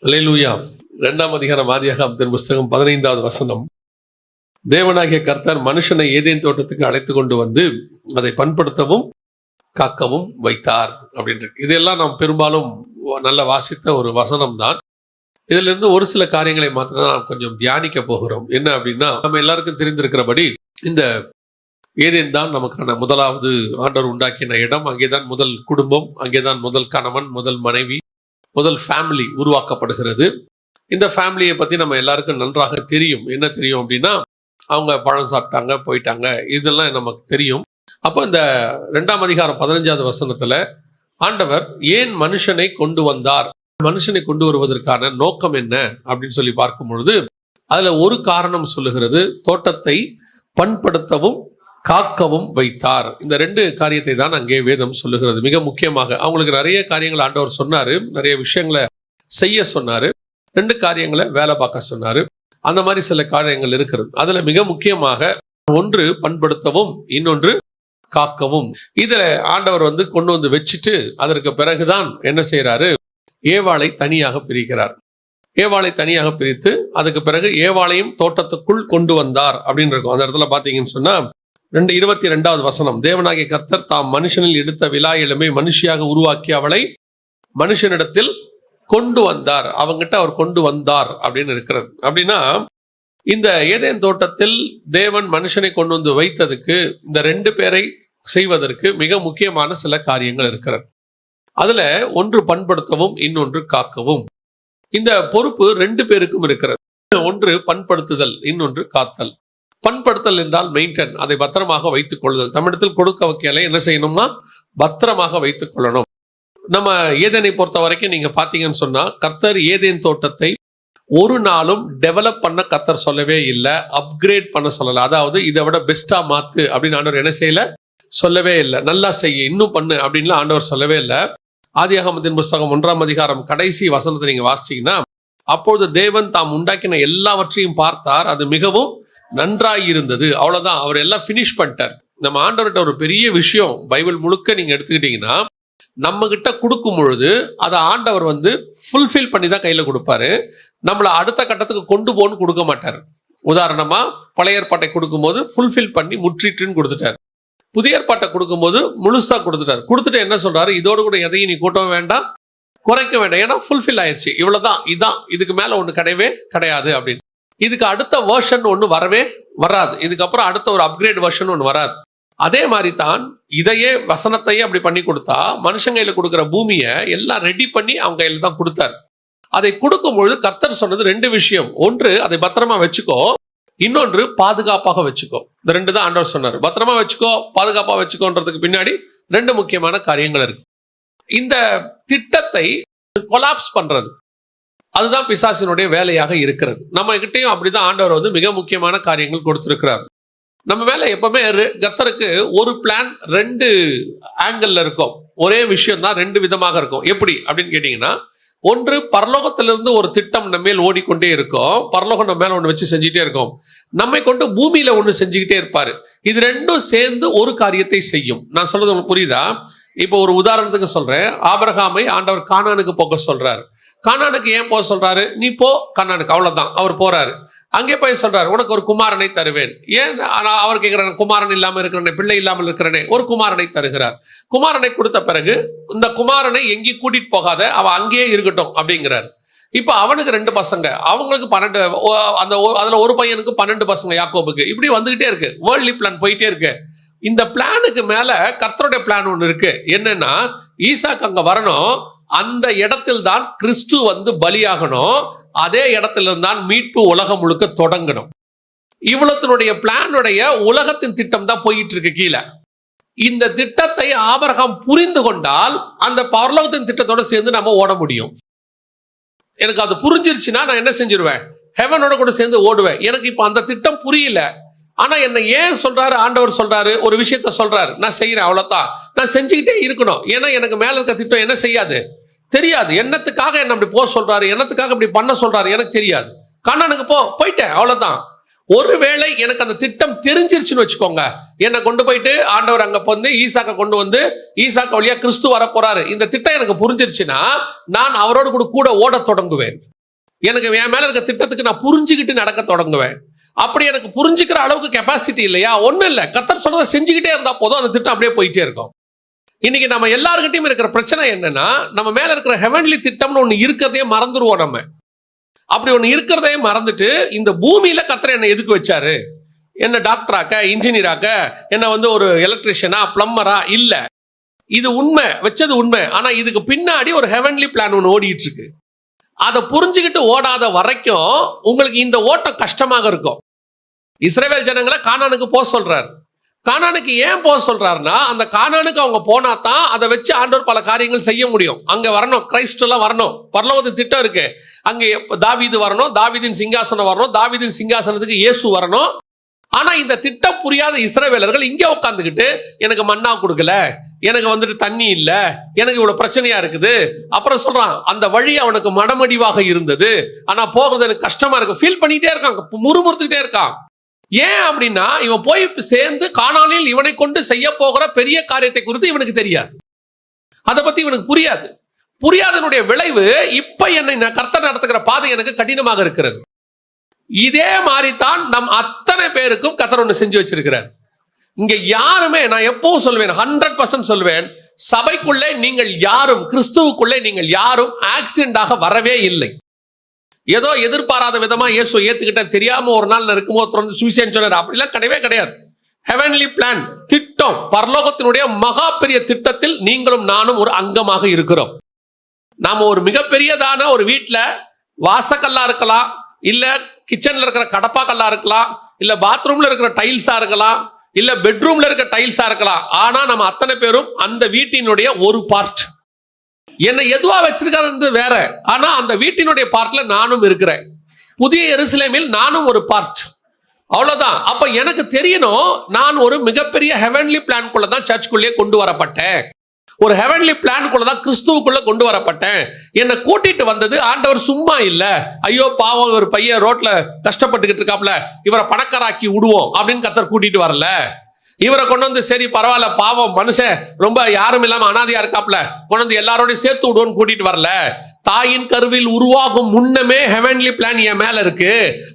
அல்லேலூயா. 2ஆம் அதிகாரம் ஆதியாகமத்தின் புஸ்தகம் 15வது வசனம். தேவனாகிய கர்த்தர் மனுஷனை ஏதேன் தோட்டத்துக்கு அழைத்து கொண்டு வந்து அதை பண்படுத்தவும் காக்கவும் வைத்தார் அப்படின்ட்டு. இதெல்லாம் நாம் பெரும்பாலும் நல்ல வாசித்த ஒரு வசனம் தான். இதுல இருந்து ஒரு சில காரியங்களை மாத்திரம் நாம் கொஞ்சம் தியானிக்க போகிறோம். என்ன அப்படின்னா, நம்ம எல்லாருக்கும் தெரிந்திருக்கிறபடி இந்த ஏதேன் தான் நமக்கான முதலாவது ஆண்டவர் உண்டாக்கின இடம். அங்கேதான் முதல் குடும்பம், அங்கேதான் முதல் கணவன், முதல் மனைவி, முதல் ஃபேமிலி உருவாக்கப்படுகிறது. இந்த ஃபேமிலியை பத்தி நம்ம எல்லாருக்கும் நன்றாக தெரியும். என்ன தெரியும் அப்படின்னா, அவங்க பழம் சாப்பிட்டாங்க, போயிட்டாங்க, இதெல்லாம் நமக்கு தெரியும். அப்போ இந்த 2ஆம் அதிகாரம் 15வது வசனத்துல ஆண்டவர் ஏன் மனுஷனை கொண்டு வந்தார், மனுஷனை கொண்டு வருவதற்கான நோக்கம் என்ன அப்படின்னு சொல்லி பார்க்கும் பொழுது அதுல ஒரு காரணம் சொல்லுகிறது, தோட்டத்தை பண்படுத்தவும் காக்கவும் வைத்தார். இந்த 2 காரியத்தை தான் அங்கே வேதம் சொல்லுகிறது. மிக முக்கியமாக அவங்களுக்கு நிறைய காரியங்கள் ஆண்டவர் சொன்னாரு, நிறைய விஷயங்களை செய்ய சொன்னாரு, 2 காரியங்களை வேலை பார்க்க சொன்னாரு. அந்த மாதிரி சில காரியங்கள் இருக்கிறது. அதுல மிக முக்கியமாக ஒன்று பண்படுத்தவும், இன்னொன்று காக்கவும். இதுல ஆண்டவர் கொண்டு வந்து வச்சுட்டு அதற்கு பிறகுதான் என்ன செய்யறாரு, ஏவாளை தனியாக பிரிக்கிறார். ஏவாளை தனியாக பிரித்து அதுக்கு பிறகு ஏவாளையும் தோட்டத்துக்குள் கொண்டு வந்தார் அப்படின்னு இருக்கும். அந்த இடத்துல பாத்தீங்கன்னு சொன்னா 22வது வசனம், தேவனாகிய கர்த்தர் தாம் மனுஷனில் எடுத்த விலா இளமை மனுஷியாக உருவாக்கி அவளை மனுஷனிடத்தில் கொண்டு வந்தார். அவங்கிட்ட அவர் கொண்டு வந்தார் அப்படின்னு இருக்கிறது. அப்படின்னா இந்த ஏதேன் தோட்டத்தில் தேவன் மனுஷனை கொண்டு வந்து வைத்ததுக்கு இந்த 2 பேரை செய்வதற்கு மிக முக்கியமான சில காரியங்கள் இருக்கிறது. அதுல ஒன்று பண்படுத்தவும், இன்னொன்று காக்கவும். இந்த பொறுப்பு 2 பேருக்கும் இருக்கிறது. ஒன்று பண்படுத்துதல், இன்னொன்று காத்தல். பண்படுத்தல் என்றால் மெயின்டைன், அதை பத்திரமாக வைத்துக் கொள்ளுதல். தமிழத்தில் கொடுக்க வைக்கல என்ன செய்யணும்னா பத்திரமாக வைத்துக் கொள்ளணும். நம்ம ஏதேனை பொறுத்த வரைக்கும் நீங்க பாத்தீங்கன்னு சொன்னா, கர்த்தர் ஏதேன் தோட்டத்தை ஒரு நாளும் டெவலப் பண்ண கர்த்தர் சொல்லவே இல்லை, அப்கிரேட் பண்ண சொல்லல. அதாவது இதை விட பெஸ்டா மாத்து அப்படின்னு ஆண்டவர் என்ன செய்யல, சொல்லவே இல்லை. நல்லா செய்ய, இன்னும் பண்ணு அப்படின்லாம் ஆண்டவர் சொல்லவே இல்லை. ஆதியாகமத்தின் புஸ்தகம் 1ஆம் அதிகாரம் கடைசி வசனத்தை நீங்க வாசிச்சீங்கன்னா, அப்பொழுது தேவன் தாம் உண்டாக்கின எல்லாவற்றையும் பார்த்தார், அது மிகவும் நன்றாய் இருந்தது. அவ்வளவுதான், அவர் எல்லாம் பினிஷ் பண்ணிட்டார். நம்ம ஆண்டவர்கிட்ட ஒரு பெரிய விஷயம் பைபிள் முழுக்க நீங்க எடுத்துக்கிட்டீங்கன்னா, நம்ம கிட்ட கொடுக்கும் பொழுது அதை ஆண்டவர் ஃபுல்ஃபில் பண்ணி தான் கையில கொடுப்பாரு. நம்மளை அடுத்த கட்டத்துக்கு கொண்டு போன்னு கொடுக்க மாட்டார். உதாரணமா பழைய ஏற்பாட்டை கொடுக்கும்போது ஃபுல்ஃபில் பண்ணி முற்றிட்டுன்னு கொடுத்துட்டார். புதிய ஏற்பாட்டை கொடுக்கும்போது முழுசா கொடுத்துட்டார். கொடுத்துட்டு என்ன சொல்றாரு, இதோடு கூட எதையும் நீ கூட்டவும் வேண்டாம், குறைக்க வேண்டாம், ஏன்னா ஃபுல்ஃபில் ஆயிடுச்சு, இவ்வளவுதான், இதான், இதுக்கு மேல ஒண்ணு கிடையவே கிடையாது அப்படின்னு. இதுக்கு அடுத்த வெர்ஷன் ஒண்ணு வரவே வராது. இதுக்கப்புறம் அடுத்த ஒரு அப்கிரேட் வெர்ஷன் ஒண்ணு வராது. அதே மாதிரி தான் இதையே வசனத்தையே அப்படி பண்ணி கொடுத்தா, மனுஷன் கையில கொடுக்குற பூமியை எல்லாம் ரெடி பண்ணி அவங்க கையில தான் கொடுத்தார். அதை கொடுக்கும் பொழுது கர்த்தர் சொன்னது 2 விஷயம். ஒன்று, அதை பத்திரமா வச்சுக்கோ, இன்னொன்று பாதுகாப்பாக வச்சுக்கோ. இந்த 2 தான் ஆண்டவர் சொன்னார். பத்திரமா வச்சுக்கோ, பாதுகாப்பா வச்சுக்கோன்றதுக்கு பின்னாடி 2 முக்கியமான காரியங்கள் இருக்கு. இந்த திட்டத்தை கொலாப்ஸ் பண்றது, அதுதான் பிசாசினுடைய வேலையாக இருக்கிறது. நம்ம கிட்டையும் அப்படிதான் ஆண்டவர் மிக முக்கியமான காரியங்கள் கொடுத்திருக்கிறார். நம்ம மேல எப்பவுமே கர்த்தருக்கு ஒரு பிளான் 2 ஆங்கிள் இருக்கும். ஒரே விஷயம் தான் 2 விதமாக இருக்கும். எப்படி அப்படின்னு கேட்டீங்கன்னா, ஒன்று, பரலோகத்திலிருந்து ஒரு திட்டம் நம்ம மேல் ஓடிக்கொண்டே இருக்கும். பரலோகம் நம்ம மேல ஒண்ணு வச்சு செஞ்சுட்டே இருக்கும். நம்மை கொண்டு பூமியில ஒண்ணு செஞ்சுக்கிட்டே இருப்பாரு. இது 2ம் சேர்ந்து ஒரு காரியத்தை செய்யும். நான் சொல்றது உங்களுக்கு புரியுதா? இப்போ ஒரு உதாரணத்துக்கு சொல்றேன். ஆபிரகாமை ஆண்டவர் கானானுக்கு போக சொல்றாரு. கானானுக்கு ஏன் போக சொல்றாரு? நீ போ கானானுக்கு, அவ்வளவுதான். அவர் போறாரு. அங்கே போய் சொல்றாரு, உனக்கு ஒரு குமாரனை தருவேன். ஏன் அவர் கேட்கிறார், குமாரன் இல்லாமல் இருக்கிறனே, பிள்ளை இல்லாமல் இருக்கிறனே, ஒரு குமாரனை தருகிறார். குமாரனை கொடுத்த பிறகு இந்த குமாரனை எங்கேயும் கூட்டிட்டு போகாத, அவன் அங்கேயே இருக்கட்டும் அப்படிங்கிறார். இப்ப அவனுக்கு 2 பசங்க, அவங்களுக்கு 12, அதுல ஒரு பையனுக்கு 12 பசங்க, யாக்கோபுக்கு. இப்படி வந்துகிட்டே இருக்கு, வேர்ல்ட்லி பிளான் போயிட்டே இருக்கு. இந்த பிளானுக்கு மேல கர்த்தருடைய பிளான் ஒண்ணு இருக்கு. என்னன்னா, ஈசாக்கு அங்க வரணும், அந்த இடத்தில் தான் கிறிஸ்து பலியாகணும், அதே இடத்துல இருந்தான் மீட்பு உலகம் முழுக்க தொடங்கணும். இவ்வளத்தினுடைய பிளானுடைய உலகத்தின் திட்டம் தான் போயிட்டு இருக்கு கீழே. இந்த திட்டத்தை ஆபிரகாம் புரிந்து கொண்டால் அந்த பரலோகத்தின் திட்டத்தோட சேர்ந்து நம்ம ஓட முடியும். எனக்கு அது புரிஞ்சிருச்சுன்னா நான் என்ன செஞ்சிருவேன், ஹெவனோட கூட சேர்ந்து ஓடுவேன். எனக்கு இப்ப அந்த திட்டம் புரியல, ஆனா என்ன ஏன் சொல்றாரு, ஆண்டவர் சொல்றாரு, ஒரு விஷயத்த சொல்றாரு, நான் செய்யறேன், அவ்வளவுதான். நான் செஞ்சுக்கிட்டே இருக்கணும். ஏன்னா எனக்கு மேல இருக்க திட்டம் என்ன செய்யாது, தெரியாது. என்னத்துக்காக என்ன அப்படி போக சொல்றாரு, என்னத்துக்காக இப்படி பண்ண சொல்றாரு எனக்கு தெரியாது. கானானுக்கு போயிட்டேன், அவ்வளவுதான். ஒருவேளை எனக்கு அந்த திட்டம் தெரிஞ்சிருச்சுன்னு வச்சுக்கோங்க, என்னை கொண்டு போயிட்டு ஆண்டவர் அங்க வந்து ஈசாக்க கொண்டு வந்து ஈசாக்க வழியா கிறிஸ்து வர போறாரு, இந்த திட்டம் எனக்கு புரிஞ்சிருச்சுன்னா நான் அவரோடு கூட ஓட தொடங்குவேன். எனக்கு என் மேல இருக்க திட்டத்துக்கு நான் புரிஞ்சுக்கிட்டு நடக்க தொடங்குவேன். அப்படி எனக்கு புரிஞ்சுக்கிற அளவுக்கு கெப்பாசிட்டி இல்லையா, ஒன்றும் இல்லை, கர்த்தர் சொல்றதை செஞ்சுக்கிட்டே இருந்தா போதும், அந்த திட்டம் அப்படியே போயிட்டே இருக்கும். இன்னைக்கு நம்ம எல்லாருக்கிட்டையும் இருக்கிற பிரச்சனை என்னன்னா, நம்ம மேல இருக்கிற ஹெவன்லி திட்டம்னு ஒன்று இருக்கிறதே மறந்துடுவோம். நம்ம அப்படி ஒன்று இருக்கிறதே மறந்துட்டு இந்த பூமியில கர்த்தர் என்ன எதுக்கு வச்சாரு, என்ன டாக்டராக்க, இன்ஜினியராக்க, என்ன வந்து ஒரு எலக்ட்ரிஷியனா, பிளம்பரா, இல்லை, இது உண்மை, வச்சது உண்மை. ஆனா இதுக்கு பின்னாடி ஒரு ஹெவன்லி பிளான் ஒன்று ஓடிட்டு இருக்கு. அதை புரிஞ்சுக்கிட்டு ஓடாத வரைக்கும் உங்களுக்கு இந்த ஓட்டம் கஷ்டமாக இருக்கும். இஸ்ரவேல் ஜனங்களை கானானுக்கு போக சொல்றாரு. கானானுக்கு ஏன் போக சொல்றாருன்னா, அந்த கானானுக்கு அவங்க போனா தான் அதை வச்சு ஆண்டவர் பல காரியங்கள் செய்ய முடியும். அங்க வரணும், கிரைஸ்ட் எல்லாம் வரணும், பரலோகத்து திட்டம் இருக்கு. அங்கே தாவீது வரணும், தாவீதின் சிங்காசனம் வரணும், தாவீதின் சிங்காசனத்துக்கு இயேசு வரணும். ஆனா இந்த திட்டம் புரியாத இஸ்ரவேலர்கள் இங்கே உட்காந்துக்கிட்டு, எனக்கு மன்னா கொடுக்கல, எனக்கு வந்துட்டு தண்ணி இல்ல, எனக்கு இவ்வளவு பிரச்சனையா இருக்குது. அப்புறம் சொல்றான், அந்த வழி அவனுக்கு மனமடிவாக இருந்தது, ஆனா போகிறது எனக்கு கஷ்டமா இருக்கு, ஃபீல் பண்ணிட்டே இருக்கான், முறுமுறுத்துக்கிட்டே இருக்கான். ஏன் அப்படின்னா, இவன் போய் சேர்ந்து கானானில் இவனை கொண்டு செய்ய போகிற பெரிய காரியத்தை குறித்து இவனுக்கு தெரியாது, அதை பத்தி இவனுக்கு புரியாது. புரியாதனுடைய விளைவு இப்ப என்னை கர்த்தர் நடத்துகிற பாதை எனக்கு கடினமாக இருக்கிறது. இதே மாதிரி தான் நம் அத்தனை பேருக்கும் கர்த்தர் ஒன்று செஞ்சு வச்சிருக்கிறார். இங்க யாருமே, நான் எப்பவும் சொல்வேன், 100% சொல்வேன், சபைக்குள்ளே நீங்கள் யாரும், கிறிஸ்துவுக்குள்ளே நீங்கள் யாரும் ஆக்சிடென்டாக வரவே இல்லை. ஏதோ எதிர்பாராத விதமா இயேசு ஏத்துக்கிட்ட தெரியாம ஒரு நாள் இருக்கும்போது தொடர்ந்து சுவிசேஷம் சொன்னார், அப்படிலாம் கிடையவே கிடையாது. ஹெவன்லி பிளான், திட்டம், பரலோகத்தினுடைய மகா பெரிய திட்டத்தில் நீங்களும் நானும் ஒரு அங்கமாக இருக்கிறோம். நாம ஒரு மிகப்பெரியதான ஒரு வீட்டுல வாசக்கல்லா இருக்கலாம், இல்ல கிச்சன்ல இருக்கிற கடப்பா கல்லா இருக்கலாம், இல்ல பாத்ரூம்ல இருக்கிற டைல்ஸா இருக்கலாம், இல்ல பெட்ரூம்ல இருக்க டைல்ஸா இருக்கலாம். ஆனா நம்ம அத்தனை பேரும் அந்த வீட்டினுடைய ஒரு பார்ட். என்ன எதுவா வச்சிருக்காரு வேற, ஆனா அந்த வீட்டினுடைய பார்ட்ல நானும் இருக்கிறேன். புதிய எருசலேமில் நானும் ஒரு பார்ட், அவ்வளவுதான். அப்ப எனக்கு தெரியணும், நான் ஒரு மிகப்பெரிய ஹெவன்லி பிளான்குள்ள தான் சர்ச்சுக்குள்ளே கொண்டு வரப்பட்டேன், ஒரு ஹெவன்லி பிளான்குள்ள தான் கிறிஸ்துவுக்குள்ள கொண்டு வரப்பட்டேன். என்னை கூட்டிட்டு வந்தது ஆண்டவர் சும்மா இல்ல, ஐயோ பாவம் ஒரு பையன் ரோட்ல கஷ்டப்பட்டுக்கிட்டு இருக்காப்ல, இவரை பணக்காராக்கி விடுவோம் அப்படின்னு கர்த்தர் கூட்டிட்டு வரல. இவரை கொண்டு வந்து சரி பரவாயில்ல, பாவம் மனுஷன் ரொம்ப யாரும் இல்லாம அனாதையா இருக்காப்ல, கொண்டு வந்து எல்லாரோடையும் சேர்த்து விடுவோன்னு கூட்டிட்டு வரல. தாயின் கருவில் உருவாகும் முன்னமே ஹெவன்லி பிளான் என் மேல இருக்கு.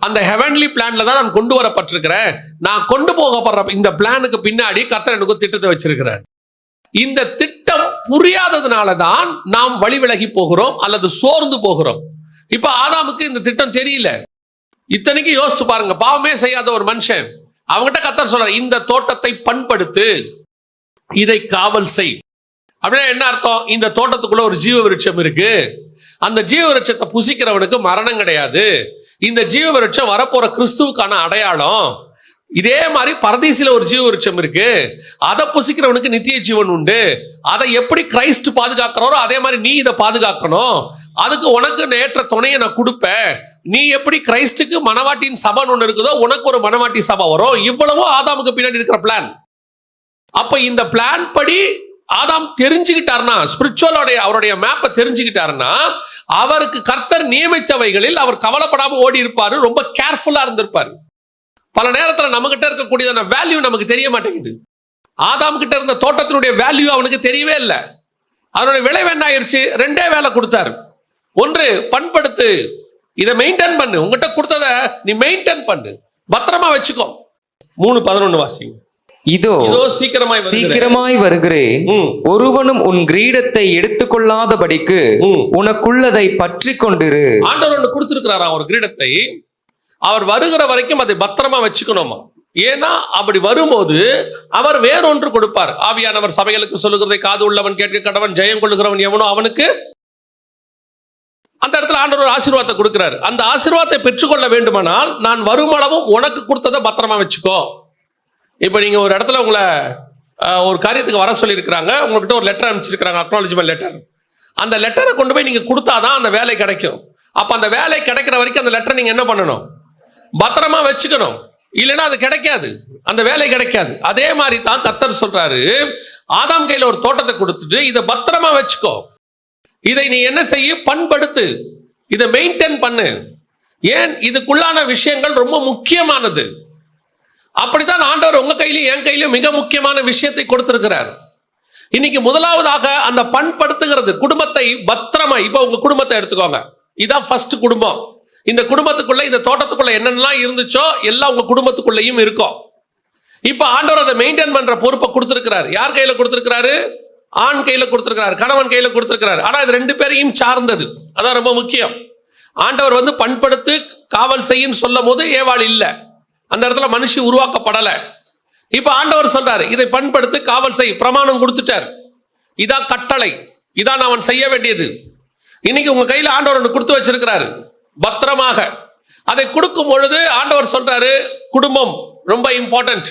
அந்த ஹெவன்லி பிளான்ல தான் நான் கொண்டு வரப்பட்டிருக்கிறேன். நான் கொண்டு போகப்படுற இந்த பிளானுக்கு பின்னாடி கர்த்தர் எனக்கு திட்டத்தை வச்சிருக்கிறார். இந்த திட்டம் புரியாததுனால தான் நாம் வழி விலகி போகிறோம் அல்லது சோர்ந்து போகிறோம். இப்ப ஆதாமுக்கு இந்த திட்டம் தெரியல. இத்தனைக்கு யோசிச்சு பாருங்க, பாவமே செய்யாத ஒரு மனுஷன், அவங்ககிட்ட கர்த்தர் சொல்றார், இந்த தோட்டத்தை பண்படுத்து, இதை காவல் செய். அப்படின்னா என்ன அர்த்தம்? இந்த தோட்டத்துக்குள்ள ஒரு ஜீவ விருட்சம் இருக்கு, அந்த ஜீவ விருட்சத்தை புசிக்கிறவனுக்கு மரணம் கிடையாது. இந்த ஜீவ விருட்சம் வரப்போற கிறிஸ்துவுக்கான அடையாளம். இதே மாதிரி பரதீசில ஒரு ஜீவ விருட்சம் இருக்கு, அதை புசிக்கிறவனுக்கு நித்திய ஜீவன் உண்டு. அதை எப்படி கிரைஸ்ட் பாதுகாக்கிறாரோ அதே மாதிரி நீ இதை பாதுகாக்கணும். அதுக்கு உனக்கு ஏற்ற துணையை நான் கொடுப்பேன். நீ எப்படி கிரைஸ்டுக்கு மனவாட்டியின் சபை ஒன்று இருக்குதோ, உனக்கு ஒரு மனவாட்டி சபை வரும். இவ்வளவோ ஆதாமுக்கு பின்னாடி இருக்கிற பிளான். அப்ப இந்த பிளான் படி ஆதாம் தெரிஞ்சுக்கிட்டாருன்னா, ஸ்பிரிச்சுவலோடைய அவருடைய மேப்பை தெரிஞ்சுக்கிட்டாருன்னா, அவருக்கு கர்த்தர் நியமித்தவைகளில் அவர் கவலைப்படாம ஓடி இருப்பாரு, ரொம்ப கேர்ஃபுல்லா இருந்திருப்பாரு. பல நேரத்தில் நம்ம கிட்ட இருக்கக்கூடிய வேல்யூ நமக்கு தெரிய மாட்டேங்குது. ஆதாம் கிட்ட இருந்த தோட்டத்தினுடைய வேல்யூ அவனுக்கு தெரியவே இல்லை. அதனுடைய விளைவு என்ன ஆயிருச்சு? ரெண்டே வேலை கொடுத்தாரு. ஒன்று, பண்படுத்து, இதை மெயின்டைன் பண்ணு, உங்ககிட்ட கொடுத்ததை நீ மெயின்டைன் பண்ணு, பத்திரமா வச்சுக்கோ. 3:11 வாசிங்க. இதோ சீக்கிரமாய் வருகிறேன், ஒருவனும் உன் கிரீடத்தை எடுத்துக்கொள்ளாதபடிக்கு உனக்குள்ளதை பற்றி கொண்டிரு. ஆண்டவர் ஒன்று கொடுத்திருக்கிறாரா ஒரு கிரீடத்தை, அவர் வருகிற வரைக்கும் அதை பத்திரமா வச்சுக்கணுமா. ஏன்னா அப்படி வரும்போது அவர் வேறொன்று கொடுப்பார். ஆவியானவர் சபைகளுக்கு சொல்லுகிறதை காது உள்ளவன் கேட்க கடவன், ஜெயம் கொள்ளுகிறவன் எவனோ அவனுக்கு. அந்த இடத்துல ஆண்டவர் ஒரு ஆசீர்வாதத்தை கொடுக்கிறார். அந்த ஆசீர்வாதத்தை பெற்றுக்கொள்ள வேண்டுமானால் நான் வருமளவும் உனக்கு கொடுத்ததை பத்திரமா வச்சுக்கோ. இப்போ நீங்க ஒரு இடத்துல உங்களை ஒரு காரியத்துக்கு வர சொல்லியிருக்கிறாங்க, உங்ககிட்ட ஒரு லெட்டர் அனுப்பிச்சிருக்கிறாங்க, அக்னாலஜ்மெண்ட் லெட்டர். அந்த லெட்டரை கொண்டு போய் நீங்க கொடுத்தாதான் அந்த வேலை கிடைக்கும். அப்ப அந்த வேலை கிடைக்கிற வரைக்கும் அந்த லெட்டரை நீங்க என்ன பண்ணணும்? பத்திரமா வச்சுக்கணும். இல்லைன்னா அது கிடைக்காது, அந்த வேலை கிடைக்காது. அதே மாதிரி தான் கர்த்தர் சொல்றாரு, ஆதாம் கையில ஒரு தோட்டத்தை கொடுத்துட்டு இதை பத்திரமா வச்சுக்கோ, இதை நீ என்ன செய்ய, பண்படுத்து, இதை மெயின்டைன் பண்ணு. ஏன்? இதுக்குள்ளான விஷயங்கள் ரொம்ப முக்கியமானது. அப்படித்தான் ஆண்டவர் உங்க கையிலும் என் கையிலும் மிக முக்கியமான விஷயத்தை கொடுத்திருக்கிறார். இன்னைக்கு முதலாவதாக அந்த பண்படுத்துகிறது, குடும்பத்தை பத்திரமா. இப்ப உங்க குடும்பத்தை எடுத்துக்கோங்க, இதான் ஃபர்ஸ்ட் குடும்பம். இந்த குடும்பத்துக்குள்ள, இந்த தோட்டத்துக்குள்ள என்னென்னலாம் இருந்துச்சோ எல்லாம் உங்க குடும்பத்துக்குள்ளேயும் இருக்கும். இப்ப ஆண்டவர் அதை மெயின்டைன் பண்ற பொறுப்பை கொடுத்திருக்கிறார். யார் கையில கொடுத்திருக்கிறாரு? ஆண் கையில கொடுத்திருக்கிறார், கணவன் கையில கொடுத்திருக்கிறார். ஆனா இது ரெண்டு பேரையும் சார்ந்தது. அதான் ரொம்ப முக்கியம். ஆண்டவர் வந்து பண்படுத்து காவல் செய்யும் சொல்லும் போது ஏவாள் இல்ல, அந்த இடத்துல மனுஷி உருவாக்கப்படல. இப்ப ஆண்டவர் சொல்றாரு, இதை பண்படுத்து காவல் செய், பிரமாணம் கொடுத்துட்டார். இதான் கட்டளை, இதான் அவன் செய்ய வேண்டியது. இன்னைக்கு உங்க கையில ஆண்டவர் ஒன்று கொடுத்து வச்சிருக்கிறாரு பத்திரமாக. அதை கொடுக்கும் பொழுது ஆண்டவர் சொல்றாரு, குடும்பம் ரொம்ப இம்பார்ட்டன்ட்,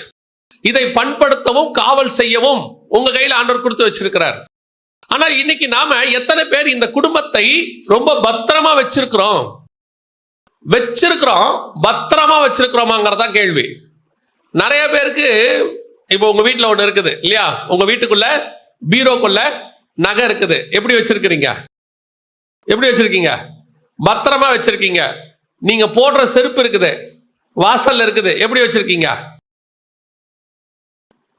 இதை பண்படுத்தவும் காவல் செய்யவும் உங்க கையில ஆண்டவர் கொடுத்து வச்சிருக்கிறார். ஆனா இன்னைக்கு நாம எத்தனை பேர் இந்த குடும்பத்தை ரொம்ப பத்திரமா வச்சிருக்கிறோம் பத்திரமா வச்சிருக்கிறோமாங்கிறதா கேள்வி. நிறைய பேருக்கு இப்போ உங்க வீட்டுல ஒண்ணு இருக்குது இல்லையா, உங்க வீட்டுக்குள்ள பீரோக்குள்ள நகை இருக்குது. எப்படி வச்சிருக்கிறீங்க? எப்படி வச்சிருக்கீங்க? பத்திரமா வச்சிருக்கீங்க. நீங்க போடுற செருப்பு இருக்குது, வாசல்ல இருக்குது. எப்படி வச்சிருக்கீங்க?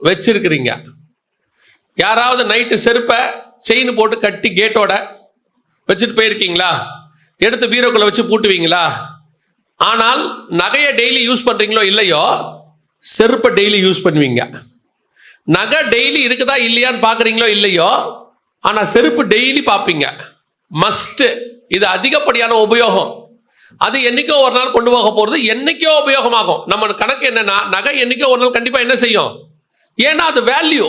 வச்சிருக்கிறீங்க. யாராவது நைட்டு செருப்பை செயின் போட்டு கட்டி கேட்டோட வச்சுட்டு போயிருக்கீங்களா? எடுத்து பீரோக்குள்ள வச்சு பூட்டுவீங்களா? ஆனால் நகையை டெய்லி யூஸ் பண்றீங்களோ இல்லையோ, செருப்பை டெய்லி யூஸ் பண்ணுவீங்க. நகை டெய்லி இருக்குதா இல்லையான்னு பாக்குறீங்களோ இல்லையோ, ஆனா செருப்பு டெய்லி பார்ப்பீங்க. மஸ்ட். இது அதிகப்படியான உபயோகம். அது என்னைக்கோ ஒரு நாள் கொண்டு போக போறது, என்னைக்கோ உபயோகமாகும். நம்ம கணக்கு என்னன்னா, நகை என்னைக்கோ ஒரு நாள் கண்டிப்பா என்ன செய்யும்? ஏன்னா அது வேல்யூ.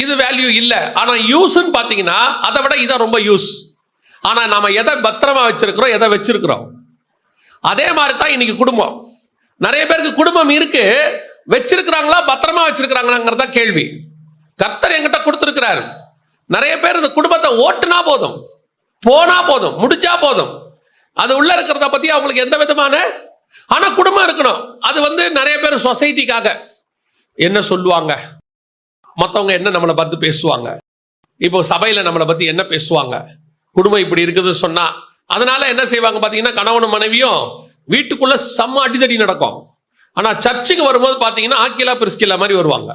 இது வேல்யூ இல்ல. ஆனா யூஸ்ன்னு பாத்தீங்கன்னா அதை விட இதான் ரொம்ப யூஸ். ஆனா நாம எதை பத்திரமா வச்சிருக்கிறோம், எதை வச்சிருக்கிறோம். அதே மாதிரி தான் இன்னைக்கு குடும்பம். நிறைய பேருக்கு குடும்பம் இருக்கு, வச்சிருக்கிறாங்களா, பத்திரமா வச்சிருக்கிறாங்களாங்கிறதா கேள்வி. கர்த்தர் என்கிட்ட கொடுத்திருக்கிறாரு. நிறைய பேர் இந்த குடும்பத்தை ஓட்டுனா போதும், போனா போதும், முடிச்சா போதும். அது உள்ள இருக்கிறத பத்தி அவங்களுக்கு எந்த விதமான, ஆனா குடும்பம் இருக்கணும். அது வந்து நிறைய பேர் சொசைட்டிக்காக என்ன சொல்லுவாங்க, மற்றவங்க என்ன நம்மளை பார்த்து பேசுவாங்க, இப்போ சபையில நம்மளை பத்தி என்ன பேசுவாங்க, குடும்பம் இப்படி இருக்குது சொன்னா, அதனால என்ன செய்வாங்க பாத்தீங்கன்னா, கணவனும் மனைவியும் வீட்டுக்குள்ள செம்ம அடிதடி நடக்கும். ஆனா சர்ச்சுக்கு வரும்போது பாத்தீங்கன்னா ஆக்கிலா பிரிஸ்கிலா மாதிரி வருவாங்க.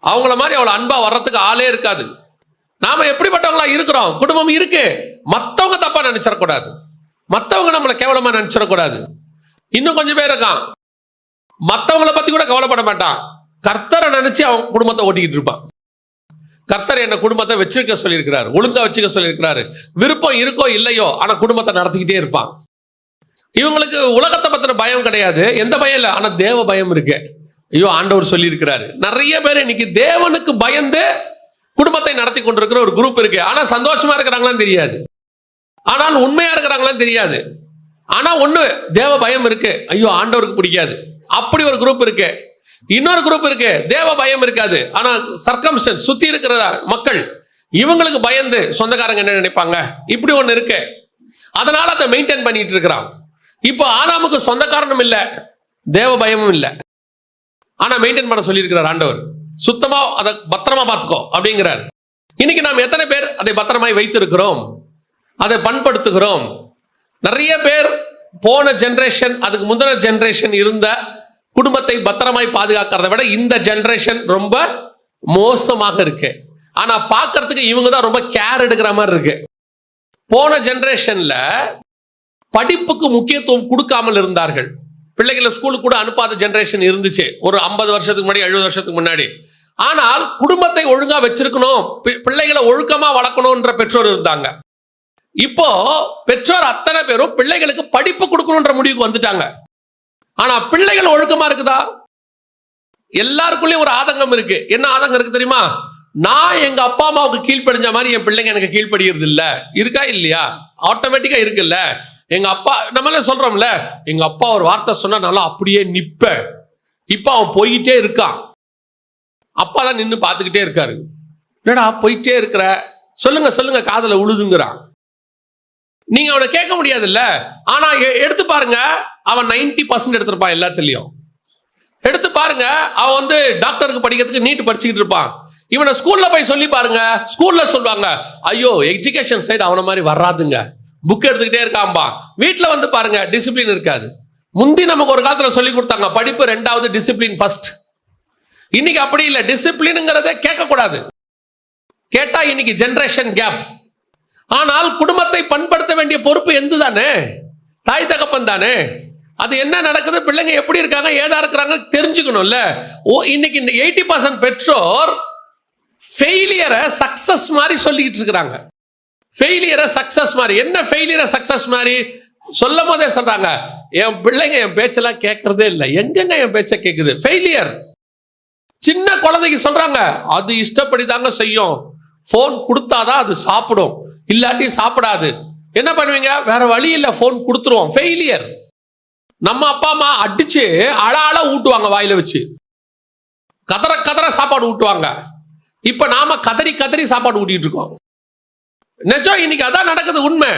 அவங்கள மாதிரி அவ்வளவு அன்பா வர்றதுக்கு ஆளே இருக்காது. நாம எப்படிப்பட்டவங்களா இருக்கிறோம்? குடும்பம் இருக்கு, மத்தவங்க தப்பா நினைச்சிடக்கூடாது, மத்தவங்க நம்மளை கேவலமா நினைச்சிடக்கூடாது. இன்னும் கொஞ்சம் பேர் இருக்கான், மத்தவங்களை பத்தி கூட கவலைப்பட மாட்டான், கர்த்தரை நினைச்சு அவன் குடும்பத்தை ஓட்டிக்கிட்டு இருப்பான். கர்த்தர் என்ன குடும்பத்தை வச்சிருக்க சொல்லியிருக்கிறாரு, ஒழுங்கா வச்சுக்க சொல்லியிருக்கிறாரு. விருப்பம் இருக்கோ இல்லையோ, ஆனா குடும்பத்தை நடத்திக்கிட்டே இருப்பான். இவங்களுக்கு உலகத்தை பத்தின பயம் கிடையாது, எந்த பயம் இல்லை, ஆனா தேவ பயம் இருக்கு. ஐயோ ஆண்டவர் சொல்லி இருக்கிறாரு. நிறைய பேர் இன்னைக்கு தேவனுக்கு பயந்து குடும்பத்தை நடத்தி கொண்டிருக்கிற ஒரு குரூப் இருக்கு. ஆனா சந்தோஷமா இருக்கிறாங்களான்னு தெரியாது, ஆனால் உண்மையா இருக்கிறாங்களான்னு தெரியாது. ஆனா ஒண்ணு, தேவ பயம் இருக்கு, ஐயோ ஆண்டவருக்கு பிடிக்காது, அப்படி ஒரு குரூப் இருக்கு. இன்னொரு குரூப் இருக்கு, தேவ பயம் இருக்காது, ஆனா சர்க்கம்ஸ்டன்ஸ் சுத்தி இருக்கிற மக்கள் இவங்களுக்கு பயந்து சொந்தக்காரங்க என்ன நினைப்பாங்க, இப்படி ஒண்ணு இருக்கு. அதனால அதை மெயின்டைன் பண்ணிட்டு இருக்கிறான். இப்போ ஆதாமுக்கு சொந்தக்காரனும் இல்ல, தேவ பயமும் இல்ல, ஆனா மெயின்டைன் பண்ண சொல்லி இருக்கிறார் ஆண்டவர். சுத்தமா அதை பத்திரமா பார்த்துக்கோ அப்படிங்கிறார். இன்னைக்கு நாம் எத்தனை பேர் அதை பத்திரமாய் வைத்திருக்கிறோம், அதை பண்படுத்துகிறோம்? நிறைய பேர் போன ஜெனரேஷன், அதுக்கு முந்தின ஜெனரேஷன் இருந்த குடும்பத்தை பத்திரமாய் பாதுகாக்கிறத விட இந்த ஜெனரேஷன் ரொம்ப மோசமாக இருக்கு. ஆனா பார்க்கறதுக்கு இவங்க தான் ரொம்ப கேர் எடுக்கிற மாதிரி இருக்கு. போன ஜெனரேஷன்ல படிப்புக்கு முக்கியத்துவம் கொடுக்காமல் இருந்தார்கள். பிள்ளைகளை ஸ்கூலுக்கு கூட அனுப்பாத ஜெனரேஷன் இருந்துச்சு ஒரு 50 வருஷத்துக்கு முன்னாடி, 70 வருஷத்துக்கு முன்னாடி. ஆனால் குடும்பத்தை ஒழுங்கா வச்சிருக்கணும், பிள்ளைகளை ஒழுக்கமா வளர்க்கணும்ன்ற பெற்றோர் இருந்தாங்க. இப்போ பெற்றோர் அத்தனை பேரும் பிள்ளைகளுக்கு படிப்பு கொடுக்கணும்ன்ற முடிவுக்கு வந்துட்டாங்க. ஆனா பிள்ளைகள் ஒழுக்கமா இருக்குதா? எல்லாருக்குள்ளயும் ஒரு ஆதங்கம் இருக்கு. என்ன ஆதங்கம் இருக்கு தெரியுமா? நான் எங்க அப்பா அம்மாவுக்கு கீழ்ப்படிஞ்ச மாதிரி என் பிள்ளைங்க எனக்கு கீழ்ப்படுகிறது இல்ல, இருக்கா இல்லையா? ஆட்டோமேட்டிக்கா இருக்குல்ல. எங்க அப்பா, நம்மளே சொல்றோம்ல, எங்க அப்பா ஒரு வார்த்தை சொன்னா நல்லா அப்படியே நிப்பேன். இப்ப அவன் போயிட்டே இருக்கான், அப்பா தான் நின்று பார்த்துக்கிட்டே இருக்காரு. என்னடா போயிட்டே இருக்கிற, சொல்லுங்க சொல்லுங்க, காதுல உழுதுங்கிறான். நீங்க அவனை கேட்க முடியாதுல்ல. ஆனா எடுத்து பாருங்க, அவன் 90% எடுத்திருப்பான் எல்லாத்துலயும். எடுத்து பாருங்க, அவன் வந்து டாக்டருக்கு படிக்கிறதுக்கு நீட் படிச்சுக்கிட்டு இருப்பான். இவனை ஸ்கூல்ல போய் சொல்லி பாருங்க, ஸ்கூல்ல சொல்லுவாங்க, ஐயோ எஜுகேஷன் சைடு அவனை மாதிரி வராதுங்க, புக் எடுத்துக்கிட்டே இருக்காம்பா. வீட்டில் வந்து பாருங்க, டிசிப்ளின் இருக்காது. முந்தி நமக்கு ஒரு காலத்துல சொல்லி கொடுத்தாங்க, படிப்பு 2வது, டிசிப்ளின் ஃபர்ஸ்ட். இன்னைக்கு அப்படி இல்லை. டிசிப்ளின்ங்கிறத கேட்கக்கூடாது. கேட்டா இன்னைக்கு ஜெனரேஷன் கேப். ஆனால் குடும்பத்தை பண்படுத்த வேண்டிய பொறுப்பு எந்த தானே? தாய் தகப்பன் தானே. அது என்ன நடக்குது, பிள்ளைங்க எப்படி இருக்காங்க, ஏதா இருக்கிறாங்க தெரிஞ்சுக்கணும்ல. இன்னைக்கு 80% பெற்றோர் ஃபெயிலியரை சக்சஸ் மாதிரி சொல்லிக்கிட்டு இருக்கிறாங்க. ஃபெயிலியரை சக்சஸ் மாதிரி. என்ன ஃபெயிலியரை சக்சஸ் மாதிரி சொல்லும் போதே சொல்றாங்க, என் பிள்ளைங்க என் பேச்செல்லாம் கேட்கறதே இல்லை. எங்கெங்க என் பேச்சை கேட்குது? ஃபெயிலியர். சின்ன குழந்தைக்கு சொல்றாங்க, அது இஷ்டப்படி தாங்க செய்யும், போன் கொடுத்தாதான் அது சாப்பிடும், இல்லாட்டி சாப்பிடாது. என்ன பண்ணுவீங்க? வேற வழி இல்லை, போன் கொடுத்துருவோம். ஃபெயிலியர். நம்ம அப்பா அம்மா அடிச்சு அழ ஊட்டுவாங்க, வாயில வச்சு கதற கதற சாப்பாடு ஊட்டுவாங்க. இப்ப நாம கதறி கதறி சாப்பாடு ஊட்டிட்டு இருக்கோம். நிஜம், இன்னைக்கு அதான் நடக்குது. உண்மை.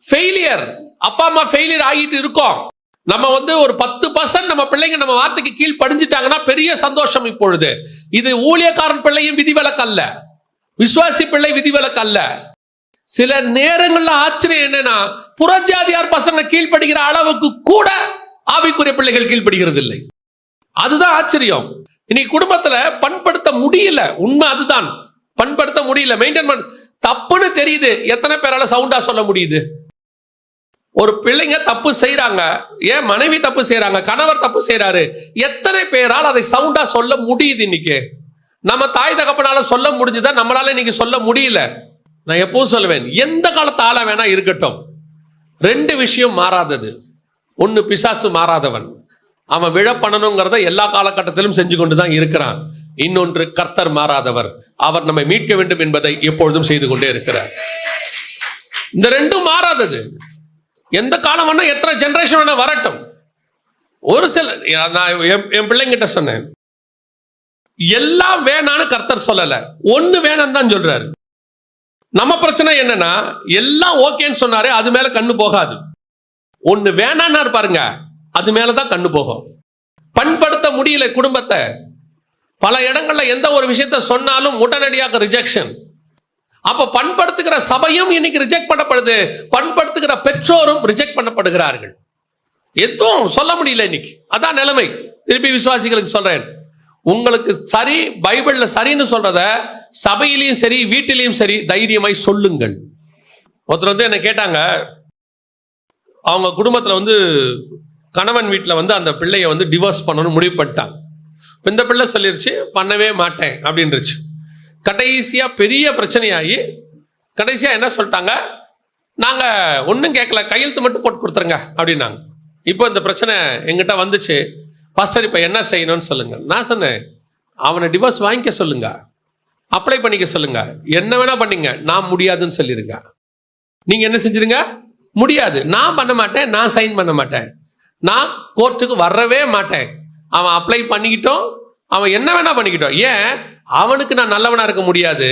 ஃபெயிலியர். அப்பா அம்மா ஃபெயிலியர் ஆகிட்டு இருக்கோம். நம்ம வந்து ஒரு 10% நம்ம பிள்ளைங்க நம்ம வார்த்தைக்கு கீழ் படிஞ்சிட்டாங்கன்னா பெரிய சந்தோஷம். இப்பொழுது இது ஊழியக்காரன் பிள்ளையும் விதிவிலக்கு அல்ல, விசுவாசி பிள்ளை விதிவிலக்கு அல்ல. சில நேரங்கள்ல ஆச்சரியம் என்னன்னா, புறஜாதியார் பசங்க கீழ்படுகிற அளவுக்கு கூட ஆவிக்குரிய பிள்ளைகள் கீழ்படுகிறது இல்லை. அதுதான் ஆச்சரியம். இன்னைக்கு குடும்பத்துல பண்படுத்த முடியல. உண்மை அதுதான். பண்படுத்த முடியல, மெயின்டைன் பண்ண. தப்புன்னு தெரியுது. எத்தனை பேரால சவுண்டா சொல்ல முடியுது? ஒரு பிள்ளைங்க தப்பு செய்யறாங்க, ஏன் மனைவி தப்பு செய்யறாங்க, கணவர் தப்பு செய்யறாரு, எத்தனை பேரால் அதை சவுண்டா சொல்ல முடியுது? இன்னைக்கு நம்ம தாய் தகப்பனால சொல்ல முடிஞ்சுதா? நம்மளால இன்னைக்கு சொல்ல முடியல. நான் எப்பவும் சொல்லுவேன், எந்த காலத்து ஆளா வேணா இருக்கட்டும், 2 விஷயம் மாறாதது. ஒன்னு, பிசாசு மாறாதவன், அவன் விழ பண்ணணுங்கிறத எல்லா காலகட்டத்திலும் செஞ்சு கொண்டுதான் இருக்கிறான். இன்னொன்று, கர்த்தர் மாறாதவர், அவர் நம்மை மீட்க வேண்டும் என்பதை எப்பொழுதும் செய்து கொண்டே இருக்கிறார். இந்த 2ம் மாறாதது. எந்த காலம் வேணா, எத்தனை ஜெனரேஷன் வேணா வரட்டும். ஒரு சில, நான் என் பிள்ளைங்கிட்ட சொன்னேன், எல்லாம் வேணான்னு கர்த்தர் சொல்லல, ஒண்ணு வேணான்னு தான் சொல்றாரு. நம்ம பிரச்சனை என்னன்னா, எல்லாம் ஓகேன்னு சொன்னாரு, அது மேல கண்ணு போகாது. ஒண்ணு வேணான்னா பாருங்க, அது மேலதான் கண்ணு போகும். பண்படுத்த முடியல குடும்பத்தை. பல இடங்கள்ல எந்த ஒரு விஷயத்த சொன்னாலும் உடனடியாக ரிஜெக்ஷன். அப்ப பண்படுத்துகிற சபையும் இன்னைக்கு ரிஜெக்ட் பண்ணப்படுது, பண்படுத்துகிற பெற்றோரும் ரிஜெக்ட் பண்ணப்படுகிறார்கள். எதுவும் சொல்ல முடியல இன்னைக்கு. அதான் நிலைமை. திருப்பி விசுவாசிகளுக்கு சொல்றேன், உங்களுக்கு சரி, பைபிள்ல சரின்னு சொல்றத சபையிலையும் சரி, வீட்டிலையும் சரி, தைரியமாய் சொல்லுங்கள். ஒருத்தர் வந்து என்ன கேட்டாங்க, அவங்க குடும்பத்துல வந்து கணவன் வீட்டில் வந்து அந்த பிள்ளைய வந்து டிவோர்ஸ் பண்ணணும்னு முடிவு பண்ணிட்டாங்க. இந்த பிள்ளை சொல்லிருச்சு, பண்ணவே மாட்டேன் அப்படின்றுச்சு. கடைசியா பெரிய பிரச்சனையாகி கடைசியா என்ன சொல்லிட்டாங்க, நாங்க ஒன்றும் கேட்கல, கையெழுத்து மட்டும் போட்டு கொடுத்துருங்க அப்படின்னாங்க. இப்போ இந்த பிரச்சனை எங்கிட்ட வந்துச்சு, பாஸ்டர் இப்போ என்ன செய்யணும்னு சொல்லுங்க. நான் சொன்னேன், அவனை டிவோர்ஸ் வாங்கிக்க சொல்லுங்க, அப்ளை பண்ணிக்க சொல்லுங்க, என்ன வேணா பண்ணீங்க, நான் முடியாதுன்னு சொல்லிருங்க. நீங்க என்ன செஞ்சிருங்க? முடியாது, நான் பண்ண மாட்டேன், நான் சைன் பண்ண மாட்டேன், நான் கோர்ட்டுக்கு வரவே மாட்டேன். அவன் அப்ளை பண்ணிக்கிட்டோம், அவன் என்ன வேணா பண்ணிக்கிட்டோம். ஏன்? அவனுக்கு நான் நல்லவனா இருக்க முடியாது,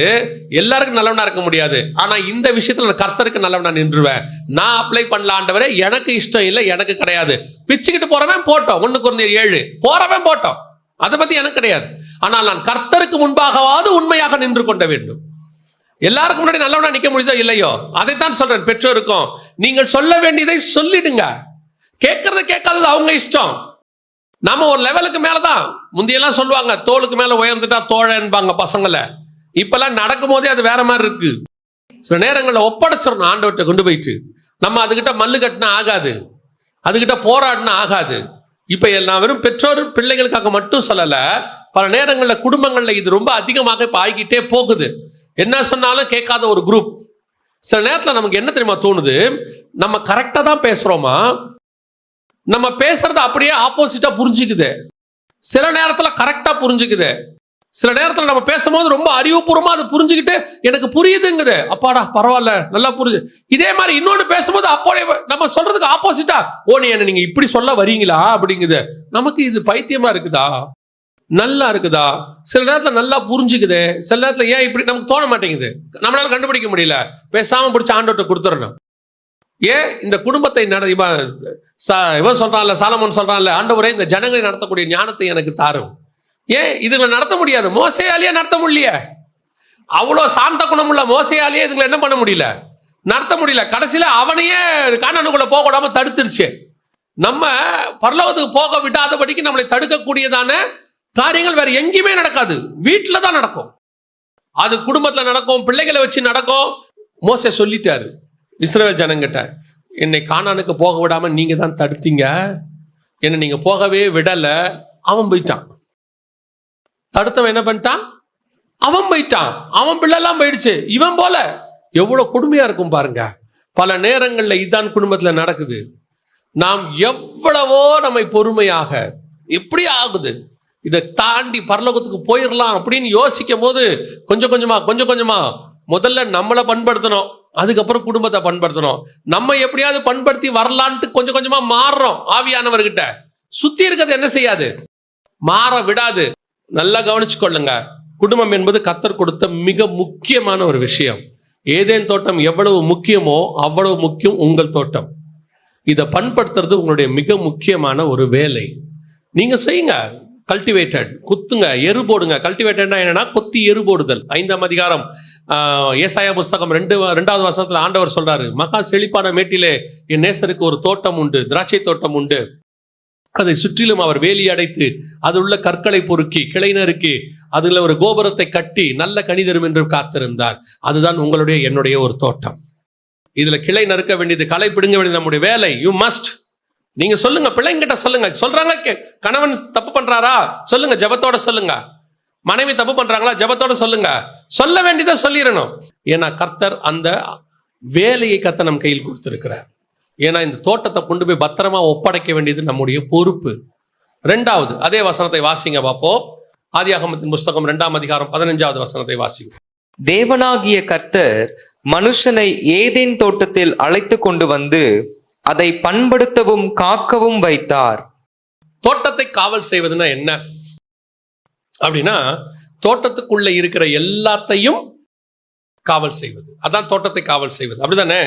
எல்லாருக்கும் நல்லவனா இருக்க முடியாது. ஆனா இந்த விஷயத்துல நான் கர்த்தருக்கு நல்லவனா நின்றுவேன். நான் அப்ளை பண்ணலாண்டவரே, எனக்கு இஷ்டம் இல்லை, எனக்கு கிடையாது. பிச்சுக்கிட்டு போறவன் போட்டோம், 1 Corinthians 7 போறவன் போட்டோம், அதை பத்தி எனக்கு கிடையாது. ஆனால் நான் கர்த்தருக்கு முன்பாகவாது உண்மையாக நின்று கொள்ள வேண்டும். எல்லாருக்கும் முன்னாடி நல்லவனா நிக்க முடியுதோ இல்லையோ, அதைத்தான் சொல்றேன். பெற்றோருக்கும் நீங்கள் சொல்ல வேண்டியதை சொல்லிடுங்க. கேட்கறது கேட்காதது அவங்க இஷ்டம். நம்ம ஒரு லெவலுக்கு மேலதான். முந்தியெல்லாம் சொல்லுவாங்க, தோளுக்கு மேல உயர்ந்துட்டா தோழன்பாங்க பசங்களை. இப்பெல்லாம் நடக்கும் போதே அது வேற மாதிரி இருக்கு. சில நேரங்களில் ஒப்படைச்சிடணும் ஆண்டவர்கிட்ட கொண்டு போயிட்டு. நம்ம அதுகிட்ட மல்லு கட்டினா ஆகாது, அதுகிட்ட போராடினா ஆகாது. இப்ப நான் வெறும் பெற்றோர் பிள்ளைகளுக்காக மட்டும் சொல்லல, பல நேரங்களில் குடும்பங்கள்ல இது ரொம்ப அதிகமாக இப்ப ஆகிக்கிட்டே போகுது. என்ன சொன்னாலும் கேட்காத ஒரு குரூப். சில நேரத்தில் நமக்கு என்ன தெரியுமா தோணுது, நம்ம கரெக்டா தான் பேசுறோமா, நம்ம பேசுறது அப்படியே ஆப்போசிட்டா புரிஞ்சுக்குது. சில நேரத்துல கரெக்டா புரிஞ்சுக்குது, சில நேரத்துல நம்ம பேசும்போது ரொம்ப அறிவுபூர்வமா அது புரிஞ்சுக்கிட்டு எனக்கு புரியுதுங்குது. அப்பாடா பரவாயில்ல, நல்லா புரியுது. இதே மாதிரி இன்னொன்று பேசும்போது அப்போதே நம்ம சொல்றதுக்கு ஆப்போசிட்டா, ஓ நீ என்ன நீங்க இப்படி சொல்ல வரீங்களா அப்படிங்குது. நமக்கு இது பைத்தியமா இருக்குதா, நல்லா இருக்குதா? சில நேரத்துல நல்லா புரிஞ்சுக்குது, சில நேரத்துல ஏன் இப்படி நமக்கு தோண மாட்டேங்குது, நம்மளால கண்டுபிடிக்க முடியல. பேசாம பிடிச்ச ஆண்டவர்கிட்ட கொடுத்துடணும். ஏன் இந்த குடும்பத்தை இவன் சொல்றான்ல, சாலமோன் சொல்றான்ல, ஆண்டவரே இந்த ஜனங்களை நடத்தக்கூடிய ஞானத்தை எனக்கு தாரும். ஏன் இதுங்களை நடத்த முடியாது? மோசேயாலேயே நடத்த முடியல. அவ்வளோ சாந்த குணமுள்ள மோசேயாலேயே இதுங்களை என்ன பண்ண முடியல, நடத்த முடியல. கடைசியில அவனையே கானானுக்குள்ள போக விடாம தடுத்துருச்சு. நம்ம பரலோகத்துக்கு போக விடாதபடிக்கு நம்மளை தடுக்கக்கூடியதான காரியங்கள் வேற எங்கேயுமே நடக்காது, வீட்டில தான் நடக்கும். அது குடும்பத்துல நடக்கும், பிள்ளைகளை வச்சு நடக்கும். மோசே சொல்லிட்டாரு இஸ்ரவேல் ஜனங்கிட்ட, என்னை கானானுக்கு போக விடாம நீங்க தான் தடுத்தீங்க, என்னை நீங்க போகவே விடல. அவன் போயிட்டான். தடுத்தவன் என்ன பண்ணிட்டான்? அவன் போயிட்டான். அவன் பிள்ளைலாம் போயிடுச்சு, இவன் போல. எவ்வளவு கொடுமையா இருக்கும் பாருங்க. பல நேரங்கள்ல இதுதான் குடும்பத்துல நடக்குது. நாம் எவ்வளவோ நம்மை பொறுமையாக எப்படி ஆகுது, இதை தாண்டி பரலோகத்துக்கு போயிடலாம் அப்படின்னு யோசிக்கும் போது கொஞ்சம் கொஞ்சமா முதல்ல நம்மளை பண்படுத்தணும், அதுக்கப்புறம் குடும்பத்தை பண்படுத்தணும். நம்ம எப்படியாவது பண்படுத்தி வரலான்ட்டு கொஞ்சம் கொஞ்சமா மாறுறோம். ஆவியானவர்கிட்ட சுத்தி இருக்கிறது என்ன செய்யாது, மாற விடாது. நல்லா கவனிச்சு கொள்ளுங்க. குடும்பம் என்பது கர்த்தர் கொடுத்த மிக முக்கியமான ஒரு விஷயம். ஏதேன் தோட்டம் எவ்வளவு முக்கியமோ அவ்வளவு முக்கியம் உங்கள் தோட்டம். இதை பண்படுத்துறது உங்களுடைய மிக முக்கியமான ஒரு வேலை. நீங்க செய்யுங்க. கல்டிவேட்டட், குத்துங்க, எரு போடுங்க. கல்டிவேட்டட்னா என்னன்னா கொத்தி எரு போடுதல். 5ஆம் அதிகாரம் ஏசாயா புஸ்தகம் 2வது வசனத்துல ஆண்டவர் சொல்றாரு, மகா செழிப்பான மேட்டிலே என் நேசருக்கு ஒரு தோட்டம் உண்டு, திராட்சை தோட்டம் உண்டு. அதை சுற்றிலும் அவர் வேலி அடைத்து அது உள்ள கற்களை பொறுக்கி கிளை நறுக்கி அதுல ஒரு கோபுரத்தை கட்டி நல்ல கனி தரும் என்று காத்திருந்தார். அதுதான் உங்களுடைய என்னுடைய ஒரு தோட்டம். இதுல கிளை நறுக்க வேண்டியது, களை பிடுங்க வேண்டியது நம்முடைய வேலை. You must. நீங்க சொல்லுங்க, பிள்ளைங்கிட்ட சொல்லுங்க. சொல்றாங்க, கணவன் தப்பு பண்றாரா சொல்லுங்க, ஜெபத்தோட சொல்லுங்க. மனைவி தப்பு பண்றாங்களா, ஜெபத்தோட சொல்லுங்க. சொல்ல வேண்டியதை சொல்லிடணும். ஏன்னா கர்த்தர் அந்த வேலையை கர்த்தர் நம் கையில் கொடுத்திருக்கிறார். ஏன்னா இந்த தோட்டத்தை கொண்டு போய் பத்திரமா ஒப்படைக்க வேண்டியது நம்முடைய பொறுப்பு. 2வது அதே வசனத்தை வாசிங்க பார்ப்போம். ஆதியாகமத்தின் புஸ்தகம் 2ஆம் அதிகாரம் 15வது வசனத்தை வாசிங்க. தேவனாகிய கர்த்தர் மனுஷனை ஏதேன் தோட்டத்தில் அழைத்து கொண்டு வந்து அதை பண்படுத்தவும் காக்கவும் வைத்தார். தோட்டத்தை காவல் செய்வதுன்னா என்ன அப்படின்னா, தோட்டத்துக்குள்ள இருக்கிற எல்லாத்தையும் காவல் செய்வது. அதான் தோட்டத்தை காவல் செய்வது. அப்படிதானே?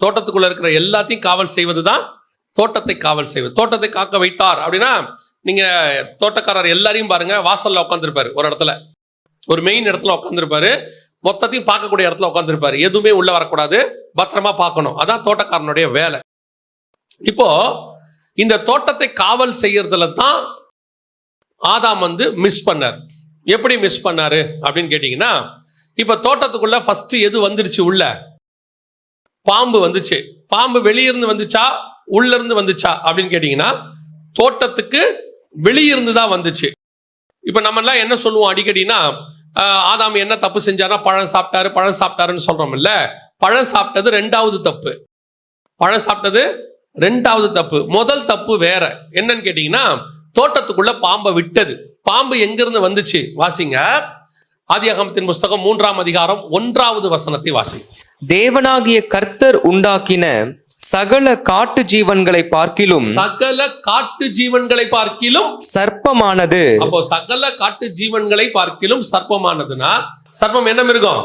தோட்டத்துக்குள்ள இருக்கிற எல்லாத்தையும் காவல் செய்வது தான் தோட்டத்தை காவல் செய்வது. தோட்டத்தை காக்க வைத்தார் அப்படின்னா, நீங்க தோட்டக்காரர் எல்லாரையும் பாருங்க, வாசல்ல உட்காந்துருப்பாரு, ஒரு இடத்துல, ஒரு மெயின் இடத்துல உட்காந்துருப்பாரு, மொத்தத்தையும் பார்க்கக்கூடிய இடத்துல உட்காந்துருப்பாரு. எதுவுமே உள்ள வரக்கூடாது, பத்திரமா பார்க்கணும். அதான் தோட்டக்காரனுடைய வேலை. இப்போ இந்த தோட்டத்தை காவல் செய்யறதுல தான் ஆதாம் மிஸ் பண்ணார். எப்படி மிஸ் பண்ணாரு அப்படின்னு கேட்டீங்கன்னா, இப்ப தோட்டத்துக்குள்ள ஃபர்ஸ்ட் எது வந்துருச்சு? உள்ள பாம்பு வந்துச்சு. பாம்பு வெளியிருந்து வந்துச்சா உள்ள இருந்து வந்துச்சா அப்படின்னு கேட்டீங்கன்னா, தோட்டத்துக்கு வெளியிருந்து தான் வந்துச்சு. இப்ப நம்ம எல்லாம் என்ன சொல்லுவோம் அடிக்கடினா, ஆதாம் என்ன தப்பு செஞ்சாரா, பழம் சாப்பிட்டாருன்னு சொல்றோம் இல்ல. பழம் சாப்பிட்டது 2வது தப்பு. பழம் சாப்பிட்டது 2வது தப்பு. முதல் தப்பு வேற என்னன்னு கேட்டீங்கன்னா, தோட்டத்துக்குள்ள பாம்பை விட்டது. பாம்பு எங்கிருந்து வந்துச்சு வாசிங்க. ஆதியாகமத்தின் புஸ்தகம் 3ஆம் அதிகாரம் 1வது வசனத்தை வாசிங்க. தேவனாகிய கர்த்தர் உண்டாக்கின சகல காட்டு ஜீவன்களை பார்க்கிலும் சர்ப்பமானது. அப்போ சகல காட்டு ஜீவன்களை பார்க்கிலும் சர்ப்பமானதுன்னா, சர்ப்பம் என்ன மிருகம்?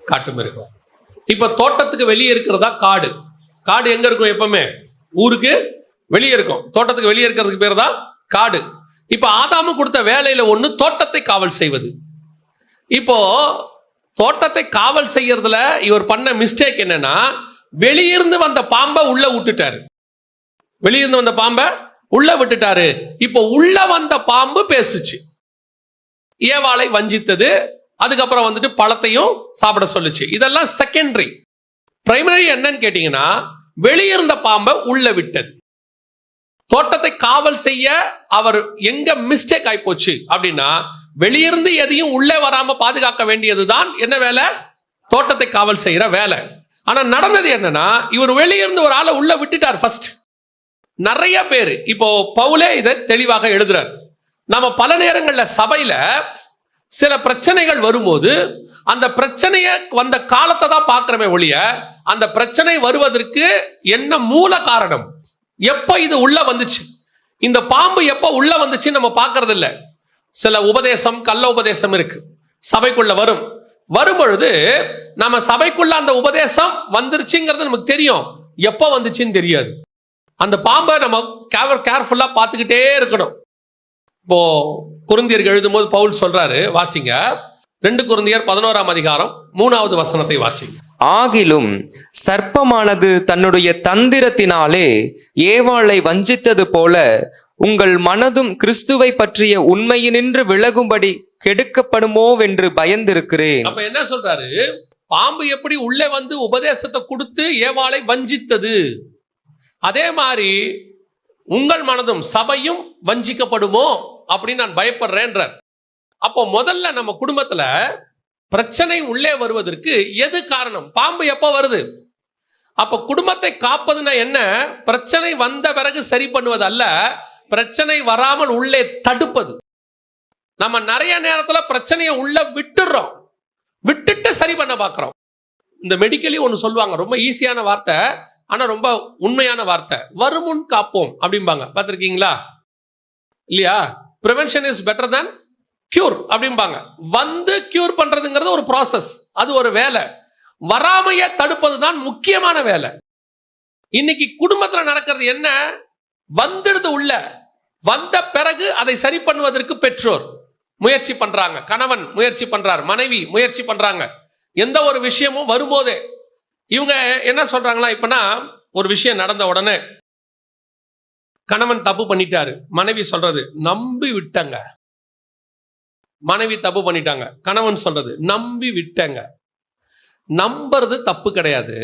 காட்டு மிருகம். இப்ப தோட்டத்துக்கு வெளியே இருக்கிறதா காடு. காடு எங்க இருக்கும்? எப்பவுமே ஊருக்கு வெளியே இருக்கும். தோட்டத்துக்கு வெளியே இருக்கிறதுக்கு பேர் தான் காடு. இப்ப ஆதாமு கொடுத்த வேலையில ஒண்ணு தோட்டத்தை காவல் செய்வது. இப்போ தோட்டத்தை காவல் செய்யறதுல இவர் பண்ண மிஸ்டேக் என்னன்னா, வெளியிருந்து வந்த பாம்பை உள்ள விட்டுட்டாரு. வெளியிருந்து வந்த பாம்பை உள்ள விட்டுட்டாரு. இப்போ உள்ள வந்த பாம்பு பேசுச்சு, ஏவாளை வஞ்சித்தது. அதுக்கப்புறம் பழத்தையும் சாப்பிட சொல்லுச்சு. இதெல்லாம் செகண்டரி. பிரைமரி என்னன்னு கேட்டீங்கன்னா, வெளியிருந்த பாம்பை உள்ள விட்டது. தோட்டத்தை காவல் செய்ய அவர் எங்க மிஸ்டேக் ஆகி போச்சு அப்படின்னா, வெளியிருந்து எதையும் உள்ளே வராம பாதுகாக்க வேண்டியதுதான் என்ன வேலை? தோட்டத்தை காவல் செய்யற வேலை. ஆனா நடந்தது என்னன்னா, இவர் வெளியிருந்து ஒரு ஆளை உள்ள விட்டுட்டார் ஃபர்ஸ்ட். நிறைய பேர் இப்போ பவுலே இதை தெளிவாக எழுதுறார். நாம பல நேரங்கள்ல சபையில சில பிரச்சனைகள் வரும்போது அந்த பிரச்சனைய வந்த காலத்தை தான் பார்க்கிறமே ஒழிய, அந்த பிரச்சனை வருவதற்கு என்ன மூல காரணம், எப்ப இது உள்ள வந்துச்சு, இந்த பாம்பு எப்ப உள்ள வந்துச்சு நம்ம பார்க்கறது இல்ல. சில உபதேசம், கள்ள உபதேசம் இருக்கு, சபைக்குள்ள வரும் பொழுது நம்ம சபைக்குள்ள அந்த உபதேசம் வந்துருச்சுங்கிறது நமக்கு தெரியும், எப்ப வந்துச்சுன்னு தெரியாது. அந்த பாம்பை நம்ம கேர்ஃபுல்லா பார்த்துக்கிட்டே இருக்கணும். இப்போ கொரிந்தியர்கள் எழுதும் போது பவுல் சொல்றாரு, வாசிங்க 2 கொரிந்தியர் 11ஆம் அதிகாரம் 3வது வசனத்தை வாசிங்க. ஆகிலும் சர்ப்பமானது தன்னுடைய தந்திரத்தினாலே ஏவாளை வஞ்சித்தது போல உங்கள் மனதும் கிறிஸ்துவை பற்றிய உண்மையினின்று விலகும்படி கெடுக்கப்படுமோவென்று பயந்திருக்கிறேன். அப்ப என்ன சொல்றாரு? பாம்பு எப்படி உள்ளே வந்து உபதேசத்தை கொடுத்து ஏவாளை வஞ்சித்தது, அதே மாதிரி உங்கள் மனதும் சபையும் வஞ்சிக்கப்படுமோ அப்படின்னு நான் பயப்படுறேன்றார். அப்போ முதல்ல நம்ம குடும்பத்துல பிரச்சனை உள்ளே வருவதற்கு எது காரணம்? பாம்பு எப்ப வருது? அப்ப குடும்பத்தை காப்பதுன்னா என்ன? பிரச்சனை வந்த பிறகு சரி பண்ணுவது அல்ல, பிரச்சனை வராமல் உள்ளே தடுப்பது. நம்ம நிறைய நேரத்துல பிரச்சனையை உள்ள விட்டுட்டு சரி பண்ண பார்க்கிறோம். இந்த மெடிக்கலி ஒன்று சொல்லுவாங்க, ரொம்ப ஈஸியான வார்த்தை ஆனா ரொம்ப உண்மையான வார்த்தை, வருமுன் காப்போம் அப்படிம்பாங்க. பார்த்துருக்கீங்களா இல்லையா? Prevention is better than cure அப்படிம்பாங்க. வந்து கியூர் பண்றதுங்கிறது ஒரு ப்ராசஸ், அது ஒரு வேலை. வராமைய தடுப்பது தான் முக்கியமான வேலை. இன்னைக்கு குடும்பத்துல நடக்கிறது என்ன? வந்துடுது உள்ள, வந்த பிறகு அதை சரி பண்ணுவதற்கு பெற்றோர் முயற்சி பண்றாங்க, கணவன் முயற்சி பண்றார், மனைவி முயற்சி பண்றாங்க. எந்த ஒரு விஷயமும் வரும்போதே இவங்க என்ன சொல்றாங்களா, இப்பனா ஒரு விஷயம் நடந்த உடனே கணவன் தப்பு பண்ணிட்டாரு, மனைவி சொல்றது நம்பி விட்டங்க. மனைவி தப்பு பண்ணிட்டாங்க, கணவன் சொல்றது நம்பி விட்டங்க. நம்புறது தப்பு கிடையாது.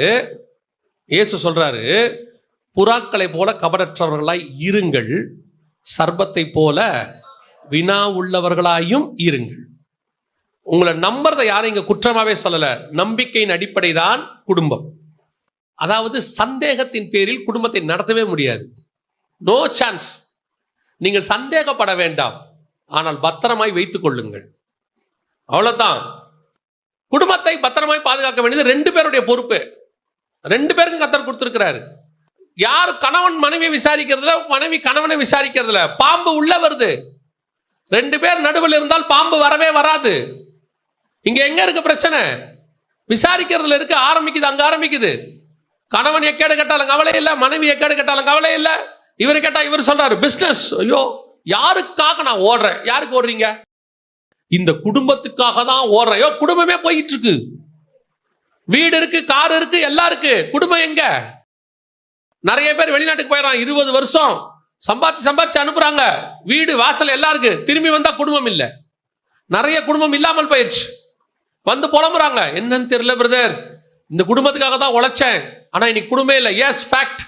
இயேசு சொல்றாரு, புறாக்களை போல கபடற்றவர்களாய் இருங்கள், சர்ப்பத்தை போல வினா உள்ளவர்களாயும் இருங்கள். உங்களை நம்புறதை யாரும் இங்க குற்றமாவே சொல்லல. நம்பிக்கையின் அடிப்படை தான் குடும்பம். அதாவது சந்தேகத்தின் பேரில் குடும்பத்தை நடத்தவே முடியாது. No chance. நீங்கள் சந்தேகப்பட வேண்டாம், ஆனால் பத்திரமாய் வைத்துக் கொள்ளுங்கள். அவ்வளவுதான். குடும்பத்தை பத்திரமாய் பாதுகாக்க வேண்டியது ரெண்டு பேருடைய பொறுப்பு. ரெண்டு பேருக்கும் கர்த்தர் கொடுத்திருக்கிறாரு. யார் கணவன் மனைவி விசாரிக்கிறதுல, மனைவி கணவனை விசாரிக்கிறதுல. பாம்பு உள்ள வருது, ரெண்டு பேர் நடுவில் இருந்தால் பாம்பு வரவே வராது. இங்க எங்க இருக்கு பிரச்சனை? விசாரிக்கிறதுல இருக்கு. ஆரம்பிக்குது, அங்க ஆரம்பிக்குது. கணவன் எக்கேடு கேட்டாலும் கவலை இல்லை, மனைவி எக்கேடு கேட்டாலும் கவலை இல்லை. இவர் கேட்டா இவர் சொல்றாரு பிசினஸ். ஐயோ, யாருக்காக நான் ஓடுறேன்? யாருக்கு ஓடுறீங்க? இந்த குடும்பத்துக்காக தான் ஓடுறேன். ஐயோ, குடும்பமே போயிட்டு இருக்கு. வீடு இருக்கு, கார் இருக்கு, எல்லாம் இருக்கு. குடும்பம் எங்க? நிறைய பேர் வெளிநாட்டுக்கு போயிடறான், 20 வருஷம் சம்பாதிச்சு அனுப்புறாங்க. வீடு வாசல் எல்லாம் இருக்கு, திரும்பி வந்தா குடும்பம் இல்லை. நிறைய குடும்பம் இல்லாமல் போயிடுச்சு. வந்து புலம்புறாங்க, என்னன்னு தெரியல பிரதர், இந்த குடும்பத்துக்காக தான் உழைச்சேன், ஆனா இன்னைக்கு குடும்பம் இல்லை. Yes, fact.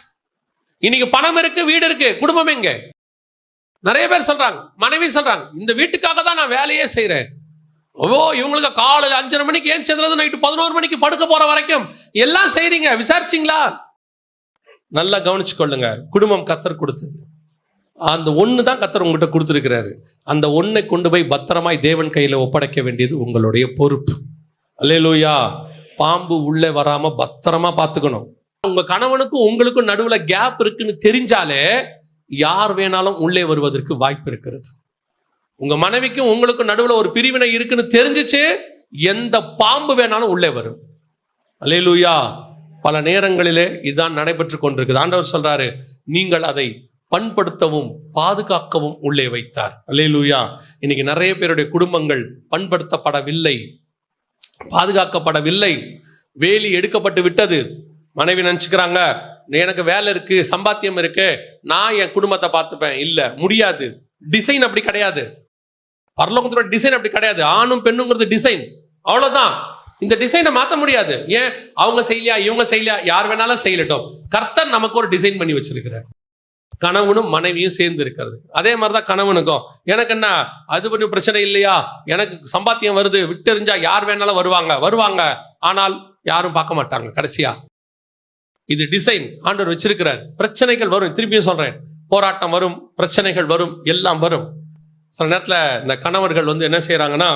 இன்னைக்கு பணம் இருக்கு, வீடு இருக்கு, குடும்பம் எங்க? நிறைய பேர் சொல்றாங்க, மனைவி சொல்றாங்க, இந்த வீட்டுக்காக தான் நான் வேலையே செய்யறேன். ஓ, இவங்களுக்கு காலையில் 5:30 மணிக்கு ஏஞ்சதுல நைட்டு 11 மணிக்கு படுக்க போற வரைக்கும் எல்லாம் செய்றீங்க. விசாரிச்சிங்களா? நல்லா கவனிச்சு கொள்ளுங்க. குடும்பம் கர்த்தர் கொடுத்தது. அந்த ஒண்ணு தான் கர்த்தர் உங்ககிட்ட கொடுத்திருக்கிறாரு. அந்த ஒன்னை கொண்டு போய் பத்திரமாய் தேவன் கையில ஒப்படைக்க வேண்டியது உங்களுடைய பொறுப்பு. அல்லேலூயா. பாம்பு உள்ளே வராம பத்திரமா பார்த்துக்கணும். உங்க கணவனுக்கும் உங்களுக்கும் நடுவுல கேப் இருக்குன்னு தெரிஞ்சாலே யார் வேணாலும் உள்ளே வருவதற்கு வாய்ப்பு இருக்கிறது. உங்க மனைவிக்கும் உங்களுக்கும் நடுவுல ஒரு பிரிவினை இருக்குன்னு தெரிஞ்சிச்சு, எந்த பாம்பு வேணாலும் உள்ளே வரும். அல்லேலூயா. பல நேரங்களிலே இதுதான் நடைபெற்று கொண்டிருக்குது. ஆண்டவர் சொல்றாரு, நீங்கள் அதை பண்படுத்தவும் பாதுகாக்கவும் உள்ளே வைத்தார். அல்லேலூயா. இன்னைக்கு நிறைய பேருடைய குடும்பங்கள் பண்படுத்தப்படவில்லை, பாதுகாக்கப்படவில்லை, வேலி எடுக்கப்பட்டு விட்டது. மனைவி நினைச்சுக்கிறாங்க, எனக்கு வேலை இருக்கு, சம்பாத்தியம் இருக்கு, நான் என் குடும்பத்தை பார்த்துப்பேன். இல்ல, முடியாது. டிசைன் அப்படி கிடையாது. பரலோகத்தோட டிசைன் அப்படி கிடையாது. ஆணும் பெண்ணுங்கிறது டிசைன், அவ்வளவுதான். இந்த டிசைனை மாற்ற முடியாது. ஏன்? அவங்க செய்யலையா, இவங்க செய்யலையா, யார் வேணாலும் செய்யலட்டும். கர்த்தர் நமக்கு ஒரு டிசைன் பண்ணி வச்சிருக்கிறார். கணவனும் மனைவியும் சேர்ந்து இருக்கிறது. அதே மாதிரிதான் கணவனுக்கும். எனக்கு என்ன அது பற்றி பிரச்சனை இல்லையா, எனக்கு சம்பாத்தியம் வருது, விட்டெறிஞ்சா யார் வேணாலும் வருவாங்க, ஆனால் யாரும் பார்க்க மாட்டாங்க. கடைசியா இது டிசைன் ஆண்டவர் வச்சிருக்கிறார். பிரச்சனைகள் வரும், திருப்பியும் சொல்றேன், போராட்டம் வரும், பிரச்சனைகள் வரும், எல்லாம் வரும். சில நேரத்துல இந்த கணவர்கள் என்ன செய்யறாங்கன்னா,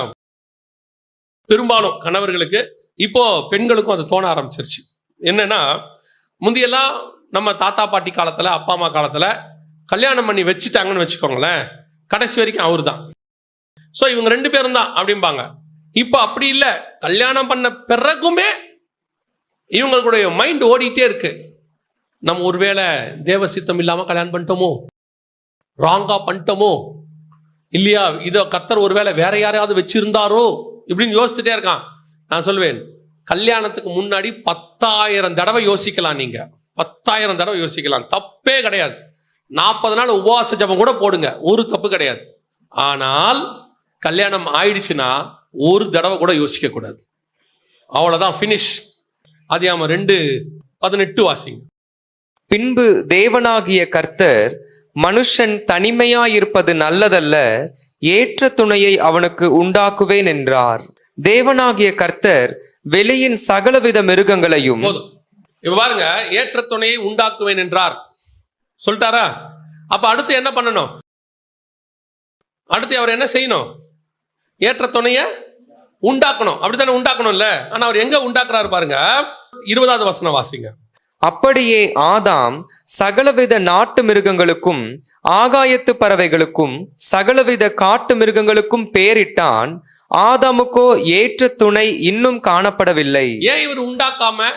பெரும்பாலும் கணவர்களுக்கு, இப்போ பெண்களுக்கும் அது தோண ஆரம்பிச்சிருச்சு. என்னன்னா, முந்தியெல்லாம் நம்ம தாத்தா பாட்டி காலத்துல, அப்பா அம்மா காலத்துல கல்யாணம் பண்ணி வச்சுட்டாங்கன்னு வச்சுக்கோங்களேன், கடைசி வரைக்கும் அவரு தான். ஸோ இவங்க 2 பேரும் தான் அப்படிம்பாங்க. இப்போ அப்படி இல்லை. கல்யாணம் பண்ண பிறகுமே இவங்களுடைய மைண்ட் ஓடிட்டே இருக்கு. நம்ம ஒருவேளை தேவ சித்தம் இல்லாம கல்யாணம் பண்ணிட்டோமோ, ராங்கா பண்ணிட்டோமோ, இல்லையா, இதோ கர்த்தர் ஒருவேளை வேற யாரையாவது வச்சிருந்தாரோ இப்படின்னு யோசிச்சுட்டே இருக்கான். நான் சொல்வேன், கல்யாணத்துக்கு முன்னாடி 10,000 தடவை யோசிக்கலாம். நீங்க 10,000 தடவை யோசிக்கலாம், தப்பே கிடையாது. 40 நாள் உபவாச ஜபம் கூட போடுங்க, ஒரு தப்பு கிடையாது. ஆனால் கல்யாணம் ஆயிடுச்சுன்னா ஒரு தடவை கூட யோசிக்க கூடாது. அவ்வளவுதான், ஃபினிஷ். ஆதியாகமம் 2:18 வாசிங்க. பின்பு தேவனாகிய கர்த்தர், மனுஷன் தனிமையாயிருப்பது நல்லதல்ல, ஏற்ற துணையை அவனுக்கு உண்டாக்குவேன் என்றார். தேவனாகிய கர்த்தர் வெளியின் சகலவித மிருகங்களையும். போதும், இப்ப பாருங்க, ஏற்ற துணையை உண்டாக்குவேன் என்றார் சொல்லிட்டாரா? அப்ப அடுத்து என்ன பண்ணணும்? அடுத்து அவர் என்ன செய்யணும்? ஏற்ற துணைய உண்டாக்கணும். அப்படித்தானே உண்டாக்கணும்ல. ஆனா அவர் எங்க உண்டாக்குறாரு பாருங்க. 20வது வசனம் வாசிங்க. அப்படியே ஆதாம் சகலவித நாட்டு மிருகங்களுக்கும் ஆகாயத்து பறவைகளுக்கும் சகலவித காட்டு மிருகங்களுக்கும் பேரிட்டான். ஆதாமுக்கோ ஏற்ற துணை இன்னும் காணப்படவில்லை. ஏன் இவர் உண்டாக்காம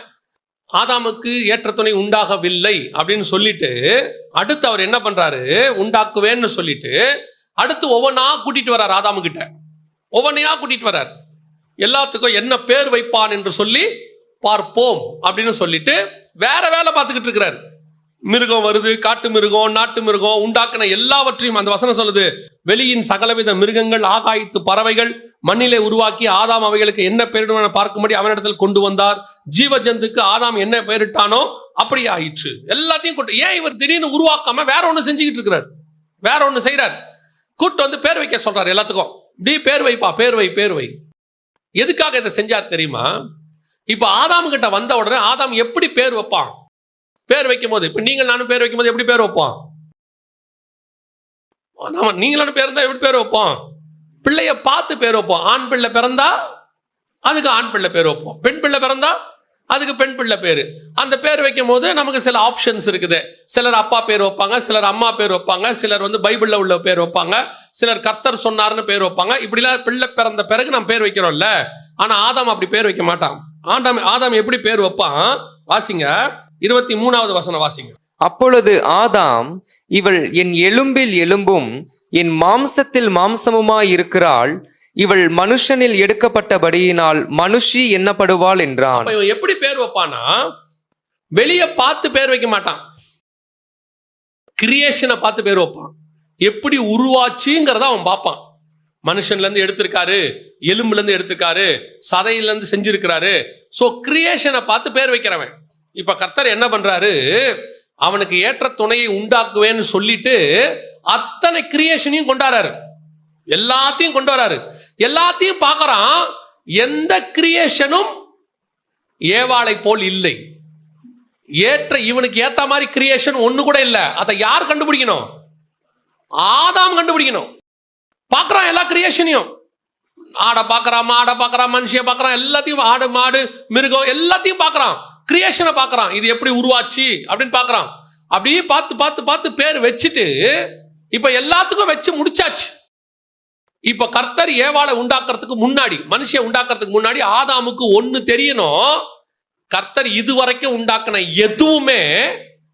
ஆதாமுக்கு ஏற்ற துணை உண்டாகவில்லை அப்படின்னு சொல்லிட்டு அடுத்து அவர் என்ன பண்றாரு? உண்டாக்குவேன்னு சொல்லிட்டு அடுத்து ஒவ்வொன்னா கூட்டிட்டு வர்றார். ஆதாமு கிட்ட ஒவ்வொன்னையா கூட்டிட்டு வர்றார். எல்லாத்துக்கும் என்ன பேர் வைப்பான் என்று சொல்லி பார்ப்போம் அப்படின்னு சொல்லிட்டு வேற வேலை பார்த்துக்கிட்டு இருக்கிறார். மிருகம் வருது, காட்டு மிருகம், நாட்டு மிருகம், உண்டாக்கின எல்லாவற்றையும் அந்த வசனம் சொல்லுது. வெளியின் சகலவித மிருகங்கள், ஆகாயத்து பறவைகள் மண்ணிலே உருவாக்கி ஆதாம் அவைகளுக்கு என்ன பேரிடுவான பார்க்கும்படி அவனிடத்தில் கொண்டு வந்தார். ஜீவ ஜந்துக்கு ஆதாம் என்ன பெயரிட்டானோ அப்படி ஆயிற்று. எல்லாத்தையும் கூட்டு. ஏன் இவர் திடீர்னு உருவாக்காம வேற ஒண்ணு செஞ்சுக்கிட்டு இருக்கிறார்? வேற ஒண்ணு செய்யறார். கூட்டு வந்து பேர் வைக்க சொல்றாரு எல்லாத்துக்கும். இப்படி பேர் வைப்பா, பேர் வை, பேர் வை. எதுக்காக இதை செஞ்சார் தெரியுமா? இப்ப ஆதாம் கிட்ட வந்த உடனே ஆதாம் எப்படி பேர் வைப்பான்? பேர் வைக்கும் போது, இப்ப நீங்கள் நானும் பேர் வைக்கும் போது எப்படி பேர் வைப்போம்? நீங்களும் பேர் இருந்தா எப்படி பேர் வைப்போம்? பிள்ளைய பார்த்து பேர் வைப்போம். ஆண் பிள்ளை பிறந்தா அதுக்கு ஆண் பிள்ளை பேர் வைப்போம், பெண் பிள்ளை பிறந்தா அதுக்கு பெண் பிள்ளை பேரு. அந்த பேர் வைக்கும் போது நமக்கு சில ஆப்ஷன்ஸ் இருக்குது. சிலர் அப்பா பேர் வைப்பாங்க, சிலர் அம்மா பேர் வைப்பாங்க, சிலர் வந்து பைபிள்ல உள்ள பேர் வைப்பாங்க, சிலர் கர்த்தர் சொன்னார்னு பேர் வைப்பாங்க. இப்படிலாம் பிள்ளை பிறந்த பிறகு நம்ம பேர் வைக்கிறோம்ல. ஆனா ஆதாம் அப்படி பேர் வைக்க மாட்டான். ஆதாம் எப்படி பேர் வைப்பான்? வாசிங்க, 23வது வசனம் வாசிங்க. அப்பொழுது ஆதாம், இவள் என் எலும்பில் எலும்பும் என் மாம்சத்தில் மாம்சமுமாயிருக்கிறாள், இவள் மனுஷனில் எடுக்கப்பட்டபடியினால் மனுஷி எண்ணப்படுவாள் என்றான். இவன் எப்படி பேர் வைப்பானா? வெளிய பார்த்து பேர் வைக்க மாட்டான், கிரியேஷனை பார்த்து பேர் வைப்பான். எப்படி உருவாச்சுங்கிறத அவன் பார்ப்பான். மனுஷன்ல இருந்து எடுத்திருக்காரு, எலும்புல இருந்து எடுத்திருக்காரு, சதையில இருந்து செஞ்சிருக்கிறாரு. சோ கிரியேஷனை பார்த்து பேர் வைக்கிறவன். இப்ப கர்த்தர் என்ன பண்றாரு? அவனுக்கு ஏற்ற துணையை உண்டாக்குவேன்னு சொல்லிட்டு அத்தனை கிரியேஷனையும் கொண்டாடுறாரு, எல்லாத்தையும் கொண்டு வராரு, எல்லாத்தையும் பார்க்கறான். எந்த கிரியேஷனும் ஏவாளை போல் இல்லை. இவனுக்கு ஏத்த மாதிரி கிரியேஷன் ஒண்ணு கூட இல்ல. அதை யார் கண்டுபிடிக்கணும்? ஆதாம் கண்டுபிடிக்கணும். பார்க்கறான் எல்லா கிரியேஷனையும். ஆடை பார்க்கறான், மாடை பார்க்கறான், மனுஷிய பார்க்கறான், எல்லாத்தையும், ஆடு மாடு மிருகம் எல்லாத்தையும் பார்க்கறான். கிரியேஷனை பார்க்கறான், இது எப்படி உருவாச்சு அப்படின்னு பார்க்கறான். அப்படியே பார்த்து பார்த்து பார்த்து பேர் வச்சுட்டு இப்ப எல்லாத்துக்கும் வச்சு முடிச்சாச்சு. இப்ப கர்த்தர் ஏவாளை உண்டாக்குறதுக்கு முன்னாடி, மனுஷிய உண்டாக்குறதுக்கு முன்னாடி ஆதாமுக்கு ஒண்ணு தெரியணும். கர்த்தர் இதுவரைக்கும் உண்டாக்குன எதுவுமே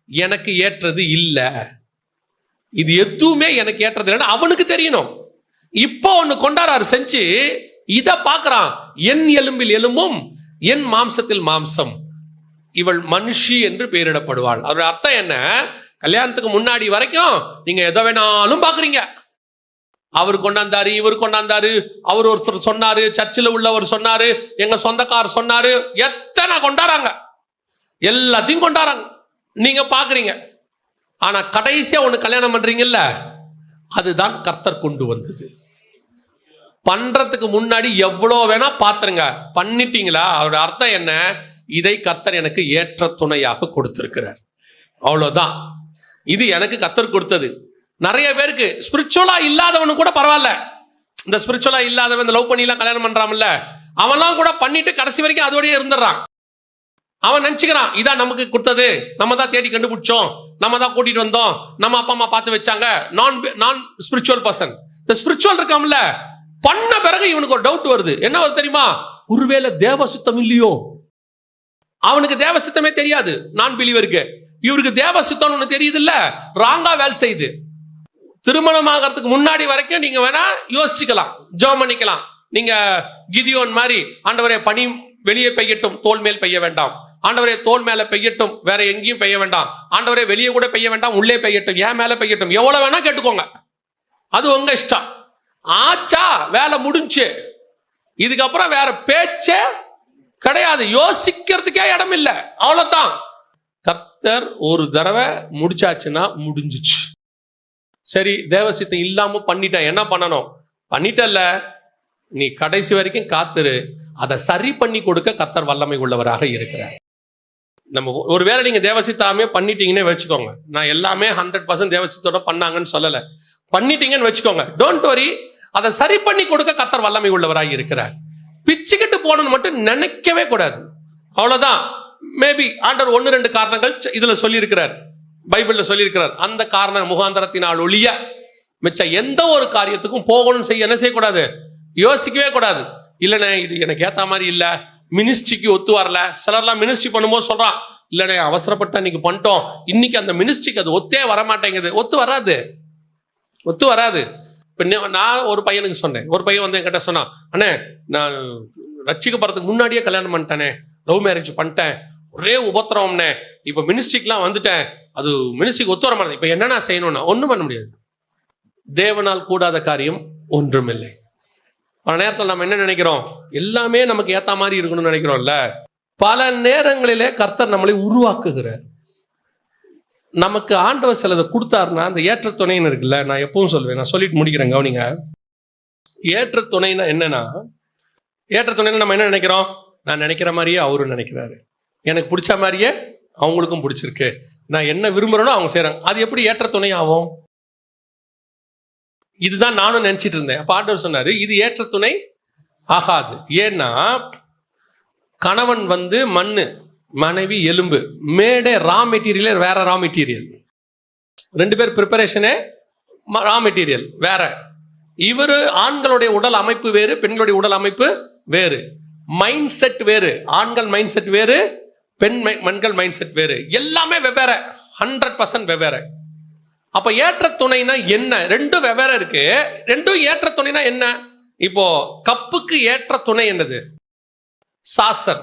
எனக்கு ஏற்றது இல்ல, இது எதுவுமே எனக்கு ஏற்றது இல்லைன்னு அவனுக்கு தெரியணும். இப்போ ஒண்ணு கொண்டாடுறாரு செஞ்சு, இத பார்க்கறான். என் எலும்பில் எலும்பும் என் மாம்சத்தில் மாம்சம், இவள் மனுஷி என்று பெயரிடப்படுவாள். அதோட அர்த்தம் என்ன? கல்யாணத்துக்கு முன்னாடி வரைக்கும் நீங்க எதை வேணாலும் பாக்குறீங்க. அவர் கொண்டாந்தாரு, இவர் கொண்டாந்தாரு, அவர் ஒருத்தர் சொன்னாரு, சர்ச்சில் உள்ளவர் சொன்னாரு, எங்க சொந்தக்காரர் சொன்னாரு, எத்தனை கொண்டாடுறாங்க, எல்லாத்தையும் கொண்டாடுறாங்க, நீங்க பாக்குறீங்க. ஆனா கடைசியா ஒண்ணு கல்யாணம் பண்றீங்கல்ல, அதுதான் கர்த்தர் கொண்டு வந்தது. பண்றதுக்கு முன்னாடி எவ்வளவு வேணா பாத்துருங்க, பண்ணிட்டீங்களா? அவரோட அர்த்தம் என்ன? இதை கர்த்தர் எனக்கு ஏற்ற துணையாக கொடுத்திருக்கிறார், அவ்வளவுதான். இது எனக்கு கர்த்தர் கொடுத்தது. நிறைய பேருக்கு ஸ்பிரிச்சுவலா இல்லாதவனு கூட பரவாயில்ல. இந்த ஸ்பிரிச்சுவலா இல்லாதவன், இந்த லவ் பண்ணி எல்லாம் கல்யாணம் பண்றான்ல, அவன்லாம் கூட பண்ணிட்டு கடைசி வரைக்கும் அதோடய இருந்துடுறான். அவன் நினைச்சுக்கிறான் இதான் நமக்கு கொடுத்தது, நம்ம தான் தேடி கண்டுபிடிச்சோம், நம்ம தான் கூட்டிட்டு வந்தோம், நம்ம அப்பா அம்மா பார்த்து வச்சாங்க. நான் ஸ்பிரிச்சுவல் பர்சன். இந்த ஸ்பிரிச்சுவல் இருக்காமல, பண்ண பிறகு இவனுக்கு ஒரு டவுட் வருது. என்ன வருது தெரியுமா? ஒருவேளை தேவ சுத்தம் இல்லையோ? அவனுக்கு தேவ சுத்தமே தெரியாது. நான் பிலீவருக்கு, இவருக்கு தேவ சுத்தம் ஒண்ணு தெரியுது இல்ல, ராங்கா வேலை செய்யுது. திருமணம் ஆகிறதுக்கு முன்னாடி வரைக்கும் நீங்க வேணா யோசிச்சுக்கலாம், ஜெபம் பண்ணிக்கலாம். நீங்க கிதியோன் மாதிரி, ஆண்டவரே பனி வெளியே பெய்யட்டும், தோல் மேல் பெய்ய வேண்டாம். ஆண்டவரே, தோல் மேல பெய்யட்டும், வேற எங்கேயும் பெய்ய வேண்டாம். ஆண்டவரே, வெளியே கூட பெய்ய வேண்டாம், உள்ளே பெய்யட்டும், ஏன் மேல பெய்யட்டும். எவ்வளவு வேணா கேட்டுக்கோங்க, அது உங்க இஷ்டம். ஆச்சா, வேலை முடிஞ்சு. இதுக்கப்புறம் வேற பேச்சே கிடையாது, யோசிக்கிறதுக்கே இடம் இல்லை, அவ்வளவுதான். கர்த்தர் ஒரு தடவை முடிச்சாச்சுன்னா முடிஞ்சிச்சு. சரி, தேவசித்தம் இல்லாம பண்ணிட்டேன், என்ன பண்ணணும்? பண்ணிட்டல்ல, நீ கடைசி வரைக்கும் காத்துரு, அதை சரி பண்ணி கொடுக்க கர்த்தர் வல்லமை உள்ளவராக இருக்கிறார். நம்ம ஒருவேளை நீங்க தேவசித்தாமே பண்ணிட்டீங்கன்னே வச்சுக்கோங்க, நான் எல்லாமே 100% தேவசித்தோட பண்ணாங்கன்னு சொல்லல, பண்ணிட்டீங்கன்னு வச்சுக்கோங்க, டோன்ட் வரி, அதை சரி பண்ணி கொடுக்க கர்த்தர் வல்லமை உள்ளவராக இருக்கிறார். பிச்சுக்கிட்டு போகணும்னு மட்டும் நினைக்கவே கூடாது, அவ்வளவுதான். மேபி ஆண்டவர் 1-2 காரணங்கள் இதுல சொல்லி இருக்கிறார், பைபிள்ல சொல்லி இருக்கிறார். அந்த காரண முகாந்தரத்தினால் ஒழிய மிச்ச எந்த ஒரு காரியத்துக்கும் போகணும்னு செய்ய என்ன செய்யக்கூடாது, யோசிக்கவே கூடாது. இல்லைண்ணே, இது எனக்கு ஏத்த மாதிரி இல்ல, மினிஸ்ட்ரிக்கு ஒத்து வரல. சிலர்லாம் மினிஸ்ட்ரி பண்ணும்போது சொல்றான், இல்லைண்ணே அவசரப்பட்ட இன்னைக்கு பண்ணிட்டோம், இன்னைக்கு அந்த மினிஸ்ட்ரிக்கு அது ஒத்தே வரமாட்டேங்குது. ஒத்து வராது, ஒத்து வராது. இப்போ நான் ஒரு பையனுக்கு சொன்னேன், ஒரு பையன் வந்து என்கிட்ட சொன்னான், அண்ணே நான் ரட்சிக்கப்படுறதுக்கு முன்னாடியே கல்யாணம் பண்ணிட்டேனே, லவ் மேரேஜ் பண்ணிட்டேன், ஒரே உபத்திரவம்னே, இப்போ மினிஸ்ட்ரிக்கெலாம் வந்துட்டேன், அது மினிஸ்ட்ரிக்கு ஒத்து வர மாட்டேன், இப்போ என்னென்ன செய்யணும்னா ஒன்றும் பண்ண முடியாது. தேவனால் கூடாத காரியம் ஒன்றுமில்லை. பல நேரத்தில் நம்ம என்ன நினைக்கிறோம், எல்லாமே நமக்கு ஏற்ற மாதிரி இருக்கணும்னு நினைக்கிறோம்ல. பல நேரங்களிலே கர்த்தர் நம்மளை உருவாக்குகிறார். நமக்கு ஆண்டவர் சிலதை கொடுத்தாருன்னா, அந்த ஏற்ற துணைன்னு இருக்குல்ல, நான் எப்பவும் சொல்லுவேன், நான் சொல்லிட்டு முடிக்கிறேன், கவனிங்க. ஏற்ற துணைன்னா என்னன்னா, ஏற்ற துணைன்னு நம்ம என்ன நினைக்கிறோம், நான் நினைக்கிற மாதிரியே அவரும் நினைக்கிறாரு, எனக்கு பிடிச்ச மாதிரியே அவங்களுக்கும் பிடிச்சிருக்கு, நான் என்ன விரும்புகிறேனோ அவங்க செய்கிறாங்க. அது எப்படி ஏற்ற துணை ஆகும்? இதுதான் நானும் நினைச்சிட்டு இருந்தேன். அப்ப ஆண்டவர் சொன்னாரு, இது ஏற்ற துணை ஆகாது. ஏன்னா கணவன் வந்து மண்ணு, மனைவி எலும்பு, மேடே ரா மெட்டீரியல் வேற, ரா மெட்டீரியல் 2 பேர் ப்ரிப்பரேஷனே ரா மெட்டீரியல் வேற. இவரு ஆண்களுடைய உடல் அமைப்பு வேறு, பெண்களுடைய உடல் அமைப்பு வேறு, மைண்ட் செட் வேறு, ஆண்கள் மைண்ட் செட் வேறு, பெண்கள் மைண்ட் செட் வேறு, எல்லாமே வெவ்வேறு, 100% வெவ்வேறு. அப்ப ஏற்ற துணைனா என்ன? ரெண்டும் வெவ்வேறு இருக்கு, ரெண்டும் ஏற்ற துணைனா என்ன? இப்போ கப்புக்கு ஏற்ற துணை என்னது? சாசர்.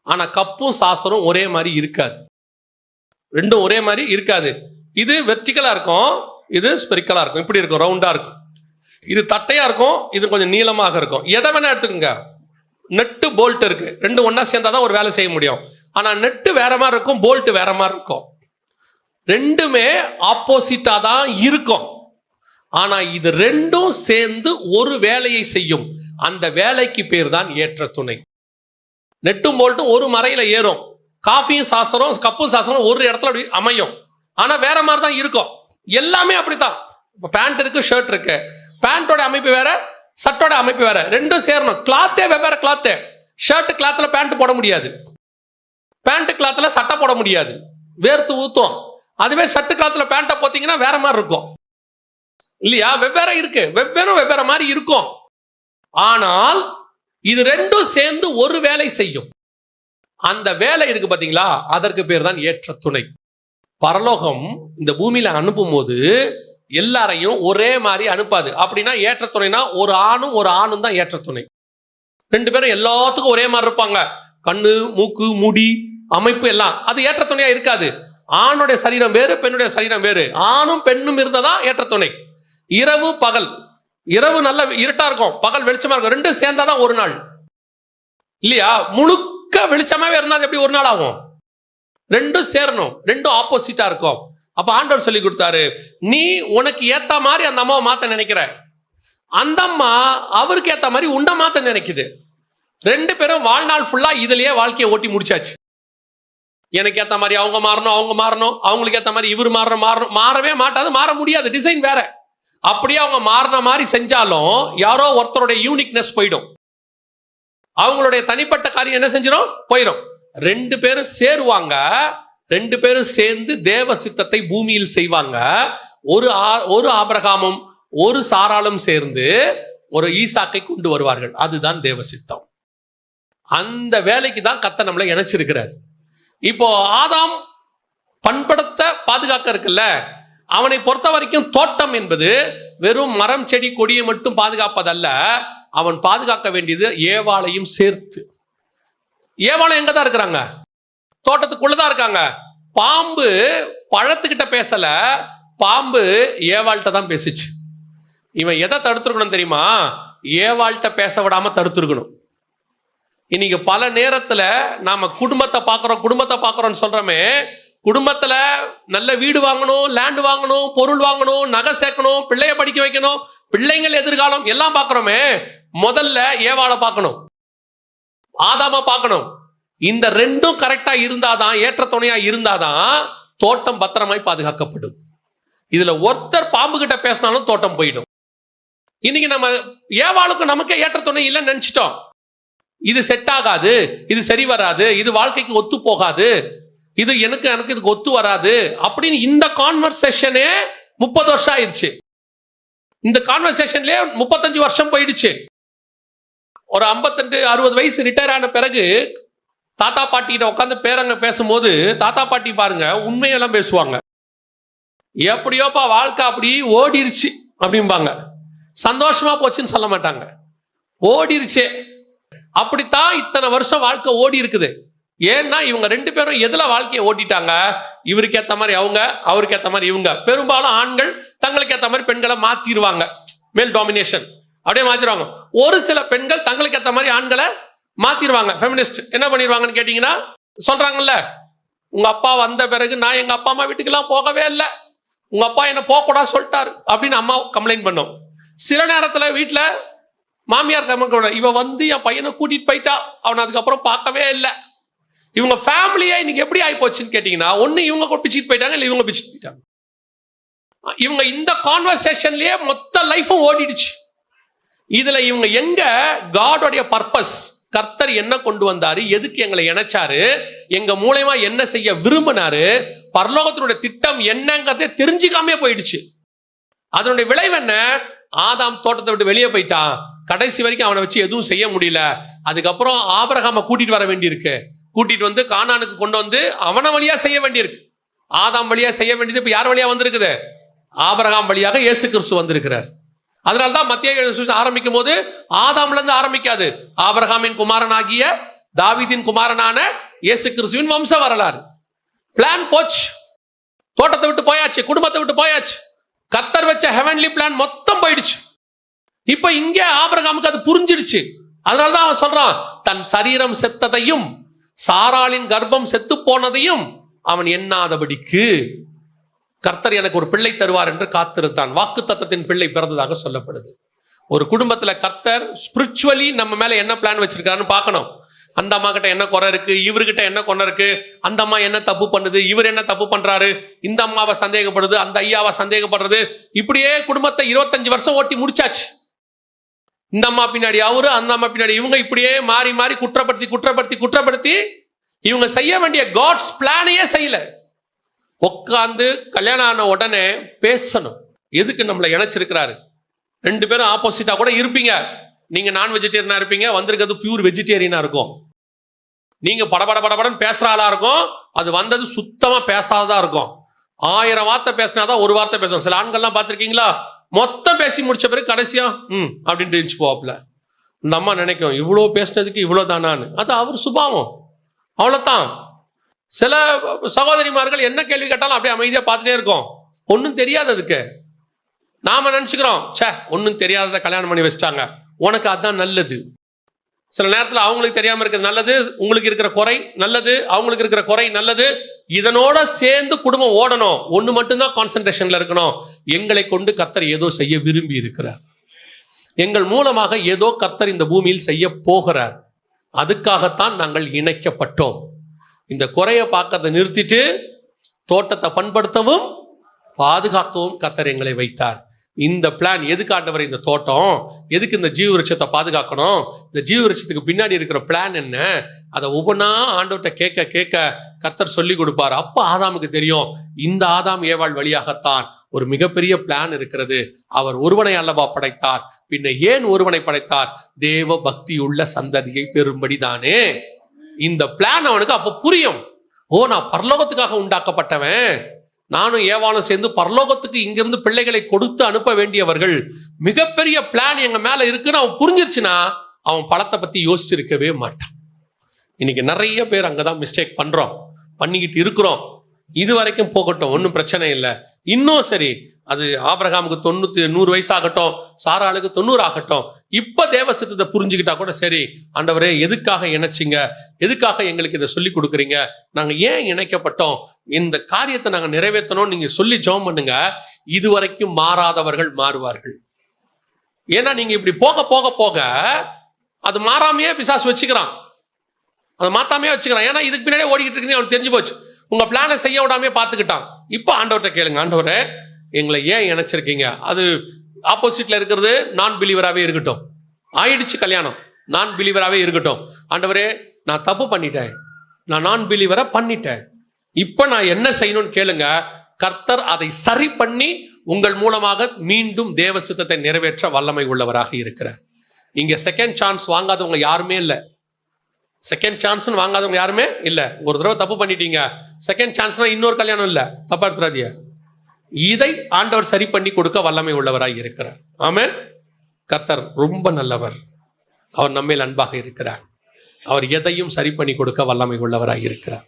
ஆனா கப்பும் சாசரும் ஒரே மாதிரி இருக்காது, ரெண்டும் ஒரே மாதிரி இருக்காது. இது வெர்டிகலா இருக்கும், இது ஸ்பெரிக்கலா இருக்கும், இப்படி இருக்கும், ரவுண்டா இருக்கும். இது தட்டையா இருக்கும், இது கொஞ்சம் நீளமாக இருக்கும். எதை வேணா எடுத்துக்கோங்க. நெட்டு போல்ட் இருக்கு, ரெண்டும் ஒன்னா சேர்ந்தாதான் ஒரு வேலை செய்ய முடியும். ஆனா நெட்டு வேற மாதிரி இருக்கும், போல்ட் வேற மாதிரி இருக்கும், ரெண்டுமே ஆப்போசிட்டா தான் இருக்கும். ஆனா இது ரெண்டும் சேர்ந்து ஒரு வேலையை செய்யும், அந்த வேலைக்கு பேர் தான் ஏற்ற துணை. நெட்டும் போல்ட்டும் ஒரு மறையில ஏறும், காஃபியும் சாசரும் கப்பும் சாசரும் ஒரு இடத்துல அமையும், ஆனா வேற மாதிரி தான் இருக்கும். எல்லாமே அப்படித்தான். இப்போ பேண்ட் இருக்கு, ஷர்ட் இருக்கு, பேண்டோட அமைப்பு வேற, சட்டோட அமைப்பு வேற, ரெண்டும் சேரணும். கிளாத்தே வெவ்வேறு கிளாத்து. ஷர்ட் கிளாத்ல பேண்ட் போட முடியாது, பேண்ட் கிளாத்ல சட்டை போட முடியாது, வேர்த்து ஊத்தும். அதுவே ஷர்ட் கிளாத்ல பேண்ட்டை போத்தீங்கன்னா வேற மாதிரி இருக்கும் இல்லையா? வெவ்வேறு இருக்கு, வெவ்வேறு மாதிரி இருக்கும். ஆனால் இது ரெண்டும் சேர்ந்து ஒரு வேலை செய்யும். அந்த வேலை இருக்கு பாத்தீங்களா, அதற்கு பேர் தான் ஏற்ற துணை. பரலோகம் இந்த பூமியில அனுப்பும் போது எல்லாரையும் ஒரே மாதிரி அனுப்பாது. அப்படின்னா ஏற்ற துணைனா ஒரு ஆணும் தான் ஏற்ற துணை. 2 பேரும் எல்லாத்துக்கும் ஒரே மாதிரி இருப்பாங்க, கண்ணு, மூக்கு, முடி, அமைப்பு எல்லாம். அது ஏற்ற துணையா இருக்காது. ஆணுடைய சரீரம் வேறு, பெண்ணுடைய சரீரம் வேறு. ஆணும் பெண்ணும் இருந்ததா ஏற்ற துணை. இரவு பகல், இரவு நல்ல இருட்டா இருக்கும், பகல் வெளிச்சமா இருக்கும், ரெண்டும் சேர்ந்தாதான் ஒரு நாள் இல்லையா? முழுக்க வெளிச்சமாவே இருந்தா எப்படி ஒரு நாள் ஆகும்? ரெண்டும் சேரணும், ரெண்டும் ஆப்போசிட்டா இருக்கும். அப்ப ஆண்டவர் சொல்லி கொடுத்தாரு, நீ உனக்கு ஏத்த மாதிரி அந்த அம்மாவை மாத்த நினைக்கிற, அந்த அம்மா அவருக்கு ஏத்த மாதிரி உண்ட மாத்த நினைக்குது. 2 பேரும் வாழ்நாள் ஃபுல்லா இதுலயே வாழ்க்கையை ஓட்டி முடிச்சாச்சு. எனக்கு ஏத்த மாதிரி அவங்க மாறணும், அவங்களுக்கு ஏத்த மாதிரி இவர் மாறவே மாட்டாது, மாற முடியாது, டிசைன் வேற. அப்படியே அவங்க மாறின மாதிரி செஞ்சாலும் யாரோ ஒருத்தருடைய யூனிக்னஸ் போயிடும், அவங்களுடைய தனிப்பட்ட காரியம் என்ன செஞ்சிடும், போயிடும். 2 பேரும் சேருவாங்க, 2 பேரும் சேர்ந்து தேவ சித்தத்தை பூமியில் செய்வாங்க. ஒரு ஆபிரகாமும் ஒரு சாராளும் சேர்ந்து ஒரு ஈசாக்கை கொண்டு வருவார்கள். அதுதான் தேவ சித்தம். அந்த வேலைக்கு தான் கர்த்தர் நம்மளை இணைச்சிருக்கிறார். இப்போ ஆதாம் பண்படுத்த பாதுகாக்க இருக்குல்ல, அவனை பொறுத்த வரைக்கும் தோட்டம் என்பது வெறும் மரம் செடி கொடியை மட்டும் பாதுகாப்பதல்ல, அவன் பாதுகாக்க வேண்டியது ஏவாளையும் சேர்த்து. ஏவாளும் எங்க தான் இருக்கிறாங்க? தோட்டத்துக்குள்ளதான் இருக்காங்க. பாம்பு பழத்துக்கிட்ட பேசல, பாம்பு ஏவாள்கிட்ட தான் பேசிச்சு. இவன் எதை தடுத்துருக்கணும் தெரியுமா? ஏவாள்கிட்ட பேச விடாம தடுத்துருக்கணும். இன்னைக்கு பல நேரத்துல நாம குடும்பத்தை பார்க்கிறோம்னு சொல்றோமே, குடும்பத்துல நல்ல வீடு வாங்கணும், லேண்ட் வாங்கணும், பொருள் வாங்கணும், நகை சேர்க்கணும், பிள்ளைய படிக்க வைக்கணும், பிள்ளைங்கள் எதிர்காலம் எல்லாம் பார்க்கிறோமே, முதல்ல ஏவாளை பார்க்கணும், ஆதாம பார்க்கணும். இந்த ரெண்டும் கரெக்டா இருந்தாதான், ஏற்ற துணையா இருந்தாதான் தோட்டம் பத்திரமாய் பாதுகாக்கப்படும். இதுல ஒருத்தர் பாம்பு கிட்ட பேசினாலும் தோட்டம் போயிடும். இன்னைக்கு நம்ம ஏவாளுக்கு நமக்கே ஏற்ற துணை இல்லைன்னு நினைச்சிட்டோம். இது செட் ஆகாது, இது சரி வராது, இது வாழ்க்கைக்கு ஒத்து போகாது, இது எனக்கு இதுக்கு ஒத்து வராது அப்படின்னு இந்த கான்வர்சேஷனே 30 வருஷம் ஆயிடுச்சு. இந்த கான்வர்சேஷன்லயே 35 வருஷம் போயிடுச்சு. ஒரு 52-60 வயசு ரிட்டையர் ஆன பிறகு தாத்தா பாட்டி கிட்ட உட்காந்து பேரங்க பேசும்போது, தாத்தா பாட்டி பாருங்க உண்மையெல்லாம் பேசுவாங்க. எப்படியோப்பா வாழ்க்கை அப்படி ஓடிருச்சு அப்படிம்பாங்க. சந்தோஷமா போச்சுன்னு சொல்ல மாட்டாங்க, ஓடிருச்சே. அப்படித்தான் இத்தனை வருஷம் வாழ்க்கை ஓடி இருக்குது. ஏன்னா இவங்க 2 பேரும் எதுல வாழ்க்கையை ஓட்டிட்டாங்க? இவருக்கு ஏத்த மாதிரி அவங்க, அவருக்கு ஏத்த மாதிரி இவங்க. பெரும்பாலும் ஆண்கள் தங்களுக்கு ஏத்த மாதிரி பெண்களை மாத்திடுவாங்க, மேல் டாமினேஷன் அப்படியே மாத்திடுவாங்க. ஒரு சில பெண்கள் தங்களுக்கு ஏத்த மாதிரி ஆண்களை மாத்திடுவாங்க. ஃபெமினிஸ்ட் என்ன பண்ணிடுவாங்கன்னு கேட்டீங்கன்னா, சொல்றாங்கல்ல, உங்க அப்பா வந்த பிறகு நான் எங்க அப்பா அம்மா வீட்டுக்கெல்லாம் போகவே இல்லை, உங்க அப்பா என்ன போகக்கூடாது சொல்லிட்டாரு அப்படின்னு அம்மா கம்ப்ளைண்ட் பண்ணோம். சில நேரத்துல வீட்டுல மாமியார் கம்மக்கூட, இவ வந்து என் பையனை கூட்டிட்டு போயிட்டா, அவனை அதுக்கப்புறம் பார்க்கவே இல்லை. இவங்க ஃபேமிலியா இன்னைக்கு எப்படி ஆகி போச்சுன்னு கேட்டீங்கன்னா, ஒண்ணு இவங்க பிச்சுட்டு போயிட்டாங்க, இல்லை இவங்க பிச்சுட்டு போயிட்டாங்க. இவங்க இந்த கான்வர்சேஷன்லயே மொத்த லைஃபும் ஓடிடுச்சு. இதுல இவங்க எங்க காடோடைய பர்பஸ், கர்த்தர் என்ன கொண்டு வந்தாரு, எதுக்கு எங்களை இணைச்சாரு, எங்க மூலமா என்ன செய்ய விரும்பினாரு, பரலோகத்தினுடைய திட்டம் என்னங்கிறதே தெரிஞ்சுக்காமே போயிடுச்சு. அதனுடைய விளைவு என்ன? ஆதாம் தோட்டத்தை விட்டு வெளியே போயிட்டான். கடைசி வரைக்கும் அவனை வச்சு எதுவும் செய்ய முடியல. அதுக்கப்புறம் ஆபிரகாமை கூட்டிட்டு வர வேண்டியிருக்கு. கூட்டிட்டு வந்து கானானுக்கு கொண்டு வந்து அவன வழியா செய்ய வேண்டியிருக்கு. ஆதாம் வழியா செய்ய வேண்டியது இப்ப யார் வழியா வந்திருக்குது? ஆபிரகாம் வழியாக இயேசு கிறிஸ்து வந்திருக்கிறார். அதனால்தான் மத்திய ஆரம்பிக்கும் போது ஆதாம்ல இருந்து ஆரம்பிக்காது, ஆபிரகாமின் குமாரனாகிய தாவீதின் குமாரனான இயேசு கிறிஸ்துவின் வம்ச வரலாறு. பிளான் போச்சு, தோட்டத்தை விட்டு போயாச்சு, குடும்பத்தை விட்டு போயாச்சு, கர்த்தர் வச்ச ஹெவன்லி பிளான் மொத்தம் போயிடுச்சு. இப்ப இங்க ஆபிரகாமுக்கு அது புரிஞ்சிடுச்சு. அதனாலதான் அவன் சொல்றான், தன் சரீரம் செத்ததையும் சாராளின் கர்ப்பம் செத்து போனதையும் அவன் எண்ணாதபடிக்கு கர்த்தர் எனக்கு ஒரு பிள்ளை தருவார் என்று காத்திருந்தான். வாக்கு தத்தத்தின் பிள்ளை பிறந்ததாக சொல்லப்படுது. ஒரு குடும்பத்துல கர்த்தர் ஸ்பிரிச்சுவலி நம்ம மேல என்ன பிளான் வச்சிருக்காருன்னு பார்க்கணும். அந்த அம்மா கிட்ட என்ன குறை இருக்கு, இவர்கிட்ட என்ன குறை இருக்கு, அந்த அம்மா என்ன தப்பு பண்ணுது, இவர் என்ன தப்பு பண்றாரு, இந்த அம்மாவை சந்தேகப்படுது, அந்த ஐயாவை சந்தேகப்படுறது, இப்படியே குடும்பத்தை 25 வருஷம் ஓட்டி முடிச்சாச்சு. இந்த அம்மா பின்னாடி அவரு, அந்த அம்மா பின்னாடி இவங்க, இப்படியே மாறி மாறி குற்றப்படுத்தி இவங்க செய்ய வேண்டிய காட்ஸ் பிளானையே செய்யல. உட்காந்து கல்யாணம் ஆன உடனே பேசணும், எதுக்கு நம்மளை இணைச்சிருக்கிறாரு. 2 பேரும் ஆப்போசிட்டா கூட இருப்பீங்க. நீங்க நான் வெஜிடேரியனா இருப்பீங்க, வந்திருக்கிறது பியூர் வெஜிடேரியனா இருக்கும். நீங்க படபடன்னு பேசுற ஆளா இருக்கும், அது வந்தது சுத்தமா பேசாததா இருக்கும். 1000 வார்த்தை பேசினாதான் ஒரு வார்த்தை பேசுவோம். சில ஆண்கள்லாம் பார்த்திருக்கீங்களா, மொத்தம் பேசி முடிச்ச பிறகு கடைசியா அப்படின்ட்டு இருந்துச்சு போவாப்ல. இந்த அம்மா நினைக்கும், இவ்வளோ பேசினதுக்கு இவ்வளோ தானான்னு. அது அவர் சுபாவம், அவ்வளோதான். சில சகோதரிமார்கள் என்ன கேள்வி கேட்டாலும் அப்படியே அமைதியா பார்த்துட்டே இருக்கும், ஒன்றும் தெரியாது. அதுக்கு நாம நினைச்சுக்கிறோம், சே ஒன்றும் தெரியாததை கல்யாணம் பண்ணி வச்சிட்டாங்க, உனக்கு அதுதான் நல்லது. சில நேரத்தில் அவங்களுக்கு தெரியாம இருக்கிறது நல்லது, உங்களுக்கு இருக்கிற குறை நல்லது, அவங்களுக்கு இருக்கிற குறை நல்லது. இதனோட சேர்ந்து குடும்பம் ஓடணும். ஒண்ணு மட்டும்தான் கான்சென்ட்ரேஷன்ல இருக்கணும், எங்களை கொண்டு கர்த்தர் ஏதோ செய்ய விரும்பி இருக்கிறார், எங்கள் மூலமாக ஏதோ கர்த்தர் இந்த பூமியில் செய்ய போகிறார், அதுக்காகத்தான் நாங்கள் இணைக்கப்பட்டோம். இந்த குறைய பார்க்கறதை நிறுத்திட்டு தோட்டத்தை பண்படுத்தவும் பாதுகாக்கவும் கர்த்தர் எங்களை வைத்தார். இந்த பிளான் எதுக்கு ஆண்டவர்? இந்த தோட்டம் எதுக்கு? இந்த ஜீவ விருட்சத்தை பாதுகாக்கணும். இந்த ஜீவ விருட்சத்துக்கு பின்னாடி இருக்கிற பிளான் என்ன? அதை ஒவ்வொன்றா ஆண்டவர்கிட்ட கேட்க கேட்க கர்த்தர் சொல்லி கொடுப்பார். அப்ப ஆதாமுக்கு தெரியும், இந்த ஆதாம் ஏவாள் வழியாகத்தான் ஒரு மிகப்பெரிய பிளான் இருக்கிறது. அவர் ஒருவனை அல்லவா படைத்தார், பின்ன ஏன் ஒருவனை படைத்தார்? தேவ பக்தியுள்ள சந்ததியை பெறும்படிதானே. இந்த பிளான் அவனுக்கு அப்ப புரியும். ஓ, நான் பரலோகத்துக்காக உண்டாக்கப்பட்டவன், நானும் ஏவாளும் சேர்ந்து பரலோகத்துக்கு இங்கிருந்து பிள்ளைகளை கொடுத்து அனுப்ப வேண்டியவர்கள், மிகப்பெரிய பிளான் எங்க மேல இருக்குன்னு அவன் புரிஞ்சிருச்சுன்னா அவன் பழத்தை பத்தி யோசிச்சிருக்கவே மாட்டான். இன்னைக்கு நிறைய பேர் அங்கதான் மிஸ்டேக் பண்றோம், பண்ணிக்கிட்டு இருக்கிறோம். இது வரைக்கும் போகட்டும், ஒன்றும் பிரச்சனை இல்லை. இன்னும் சரி, அது ஆபிரகாமுக்கு 100 வயசு ஆகட்டும், சாராளுக்கு 90 ஆகட்டும், இப்ப தேவ சித்தத்தை புரிஞ்சுக்கிட்டா கூட சரி, ஆண்டவரே எதுக்காக இணைச்சிங்க, எதுக்காக எங்களுக்கு இதை சொல்லி கொடுக்குறீங்க, நாங்க ஏன் இணைக்கப்பட்டோம், இந்த காரியத்தை நாங்க நிறைவேற்றணும் நீங்க சொல்லி ஜெபம் பண்ணுங்க. இதுவரைக்கும் மாறாதவர்கள் மாறுவார்கள். ஏன்னா நீங்க இப்படி போக போக போக அது மாறாமையே பிசாசு வச்சுக்கிறான், அதை மாத்தாமே வச்சுக்கிறான். ஏன்னா இதுக்கு பின்னாடியே ஓடிக்கிட்டு இருக்குன்னு அவனுக்கு தெரிஞ்சு போச்சு. உங்க பிளானை செய்ய விடாமே பார்த்துக்கிட்டான். இப்போ ஆண்டவர்கிட்ட கேளுங்க, ஆண்டவரே எங்களை ஏன் இணைச்சிருக்கீங்க? அது ஆப்போசிட்ல இருக்கிறது நான் பிலீவராகவே இருக்கட்டும், ஆயிடுச்சு கல்யாணம், நான் பிலீவராகவே இருக்கட்டும். ஆண்டவரே நான் தப்பு பண்ணிட்டேன், நான் பிலீவரா பண்ணிட்டேன், இப்போ நான் என்ன செய்யணும்னு கேளுங்க. கர்த்தர் அதை சரி பண்ணி உங்கள் மூலமாக மீண்டும் தேவ சித்தத்தை நிறைவேற்ற வல்லமை உள்ளவராக இருக்கிறார். இங்க செகண்ட் சான்ஸ் வாங்காதவங்க யாருமே இல்லை. செகண்ட் சான்ஸ் வாங்காதவங்க யாருமே இல்ல. ஒரு தடவை தப்பு பண்ணிட்டீங்க, செகண்ட் சான்ஸ்னா இன்னொரு கல்யாணம் இல்ல, தப்பா எடுத்துறாதீங்க. இதை ஆண்டவர் சரி பண்ணி கொடுக்க வல்லமை உள்ளவராய் இருக்கிறார். ஆமென். கர்த்தர் ரொம்ப நல்லவர், அவர் நம்மேல் அன்பாக இருக்கிறார், அவர் எதையும் சரி பண்ணி கொடுக்க வல்லமை உள்ளவராய் இருக்கிறார்.